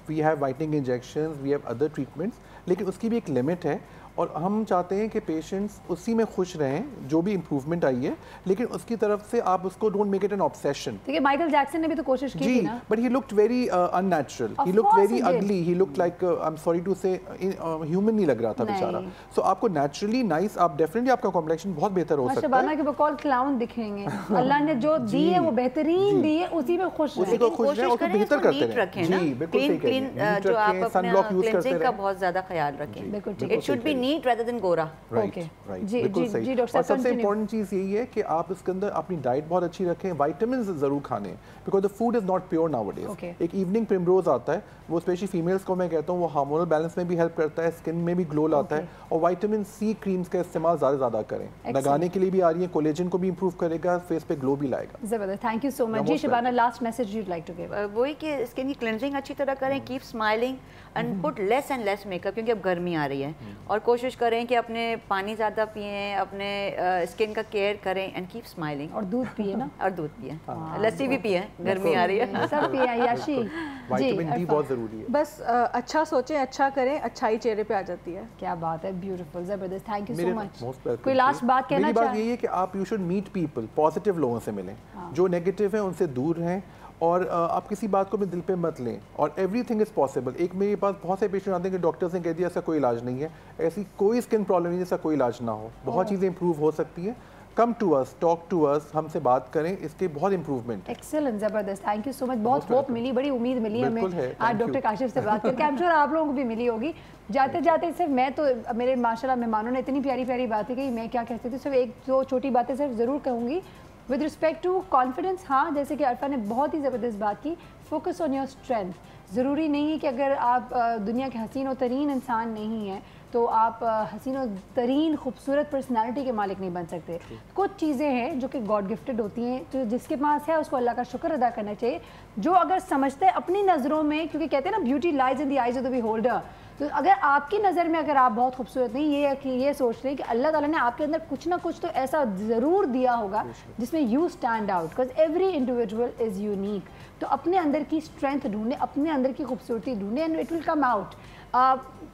We have whitening injections, we have other treatments, लेकिन उसकी भी एक लिमिट है। और हम चाहते हैं कि पेशेंट्स उसी में खुश रहें जो भी इम्प्रूवमेंट आई है, लेकिन उसकी तरफ से आप उसको don't make it N obsession. ठीक है, माइकल जैक्सन ने भी तो कोशिश की थी ना, but he looked very unnatural, he looked very ugly, he looked like I am sorry to say human नहीं लग रहा था बेचारा। सो आपको नेचुरली नाइस, आप डेफिनेटली आपका कॉम्प्लेक्शन बहुत बेहतर हो सकता है। शबाना के बकौल क्लाउन दिखेंगे। अल्लाह ने जो दी है वो बेहतरीन दी है, उसी में खुश रहें, उसी को खुश रहें और बेहतर करते रहें। जी बिल्कुल सही कह रही हैं। जो आप अपने क्लींजिंग का बहुत ज्यादा ख्याल रखें। It should be neat rather than गोरा। राइट, बिल्कुल सही। और सबसे इम्पोर्टेंट चीज़ यही है कि आप इसके अंदर अपनी डाइट बहुत अच्छी रखें, विटामिन्स ज़रूर खाने, because the food is not pure nowadays. एक इवनिंग प्रिमरोज आता है, वो स्पेशली फीमेल्स को मैं कहता हूँ वो हार्मोनल बैलेंस में भी हेल्प करता है, स्किन में भी ग्लो लाता है। और विटामिन सी क्रीम्स का इस्तेमाल ज़्यादा करें, लगाने के लिए भी आ रही है, कोलेजन को भी इंप्रूव करेगा, फेस पे ग्लो भी लाएगा। जबरदस्त, थैंक यू सो मच। जी Shabana, last message you'd like to give? वही कि स्किन की क्लेंजिंग अच्छी तरह करें, keep smiling and put less and less makeup, क्योंकि अब गर्मी आ रही है, और कोशिश करें कि अपने पानी ज़्यादा पिएं, अपने स्किन का केयर करें एंड कीप स्माइलिंग। और दूध पिए ना, और दूध पिए, लस्सी भी पिए, गर्मी आ रही है, सब पिए। याशी, विटामिन डी बहुत ज़रूरी है। बस अच्छा सोचें, अच्छा करें, अच्छाई चेहरे पे आ जाती है। क्या बात है, ब्यूटीफुल, जबरदस्त, थैंक यू सो मच। कोई लास्ट बात कहना मेरी बात यही है कि आप you should meet people, positive लोगों से मिलें, जो नेगेटिव है उनसे दूर रहें, और आप किसी बात को भी दिल पे मत लें, और एवरीथिंग इज़ पॉसिबल। एक मेरे पास बहुत से पेशेंट आते हैं कि डॉक्टर्स ने कह दिया ऐसा कोई इलाज नहीं है, ऐसी कोई स्किन प्रॉब्लम नहीं जैसा कोई इलाज ना हो, बहुत चीज़ें इंप्रूव हो सकती हैं। Come to us, talk to us, हमसे बात करें, इसके बहुत इंप्रूवमेंट है। एक्सीलेंट, जबरदस्त, थैंक यू सो मच। बहुत होप मिली, बड़ी उम्मीद मिली हमें आज डॉक्टर काशिफ से बात करके। आई एम श्योर आप लोगों को भी मिली होगी। जाते जाते सिर्फ मैं तो, मेरे माशाल्लाह मेहमानों ने इतनी प्यारी प्यारी बातें कही, मैं क्या कहती थी, सिर्फ एक दो छोटी बातें सिर्फ ज़रूर कहूँगी विद रिस्पेक्ट टू कॉन्फिडेंस। हाँ, जैसे कि अरफा ने बहुत ही ज़बरदस्त बात की, फोकस ऑन योर स्ट्रेंथ। ज़रूरी नहीं है कि अगर आप दुनिया के हसीन और तरीन इंसान नहीं हैं तो आप हसीन और तरीन खूबसूरत पर्सनालिटी के मालिक नहीं बन सकते। कुछ चीज़ें हैं जो कि गॉड गिफ्टेड होती हैं, तो जिसके पास है उसको अल्लाह का शुक्र अदा करना चाहिए। जो अगर समझते हैं अपनी नज़रों में, क्योंकि कहते हैं ना beauty lies in the eyes of the beholder, तो अगर आपकी नज़र में अगर आप बहुत खूबसूरत नहीं, ये है कि ये सोच रहे हैं कि अल्लाह ताला ने आपके अंदर कुछ ना कुछ तो ऐसा ज़रूर दिया होगा जिसमें you stand out, because every individual is unique. तो अपने अंदर की स्ट्रेंथ ढूंढें, अपने अंदर की खूबसूरती ढूंढें and it will come out.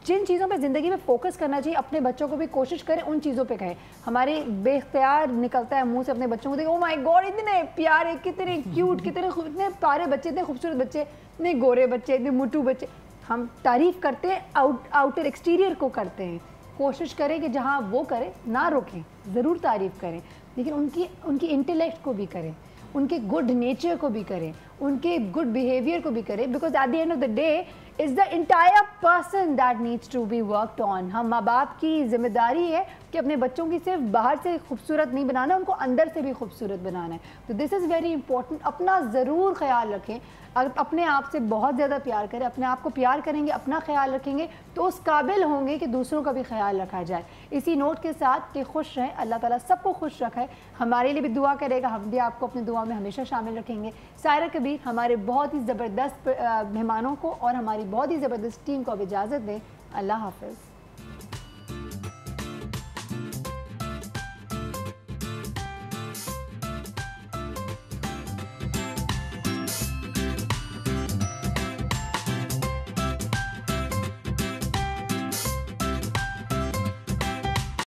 जिन चीज़ों पे ज़िंदगी में फोकस करना चाहिए, अपने बच्चों को भी कोशिश करें उन चीज़ों पे कहें। हमारे बेख्तियार निकलता है मुंह से अपने बच्चों को देखें, ओ माय गॉड इतने प्यारे, कितने क्यूट, इतने प्यारे बच्चे, इतने खूबसूरत बच्चे, इतने गोरे बच्चे, इतने मुट्टू बच्चे। हम तारीफ़ करते हैं आउटर एक्सटीरियर को करते हैं, कोशिश करें कि जहाँ वो करें ना रोकें, ज़रूर तारीफ़ करें, लेकिन उनकी इंटेलेक्ट को भी करें, उनके गुड नेचर को भी करें, उनके गुड बिहेवियर को भी करें, because at the end of the day is the entire person that needs to be worked on. हम माँ बाप की जिम्मेदारी है कि अपने बच्चों की सिर्फ बाहर से खूबसूरत नहीं बनाना, उनको अंदर से भी खूबसूरत बनाना है। तो दिस इज़ वेरी इंपॉर्टेंट। अपना ज़रूर ख्याल रखें, अगर अपने आप से बहुत ज़्यादा प्यार करें, अपने आप को प्यार करेंगे, अपना ख्याल रखेंगे तो उस काबिल होंगे कि दूसरों का भी ख्याल रखा जाए। इसी नोट के साथ कि खुश रहें, अल्लाह ताला सबको खुश रखे, हमारे लिए भी दुआ करेगा, हम भी आपको अपनी दुआ में हमेशा शामिल रखेंगे। सायरा कबीर हमारे बहुत ही ज़बरदस्त मेहमानों को और हमारी बहुत ही ज़बरदस्त टीम को अब इजाज़त दें। अल्लाह हाफ़िज़।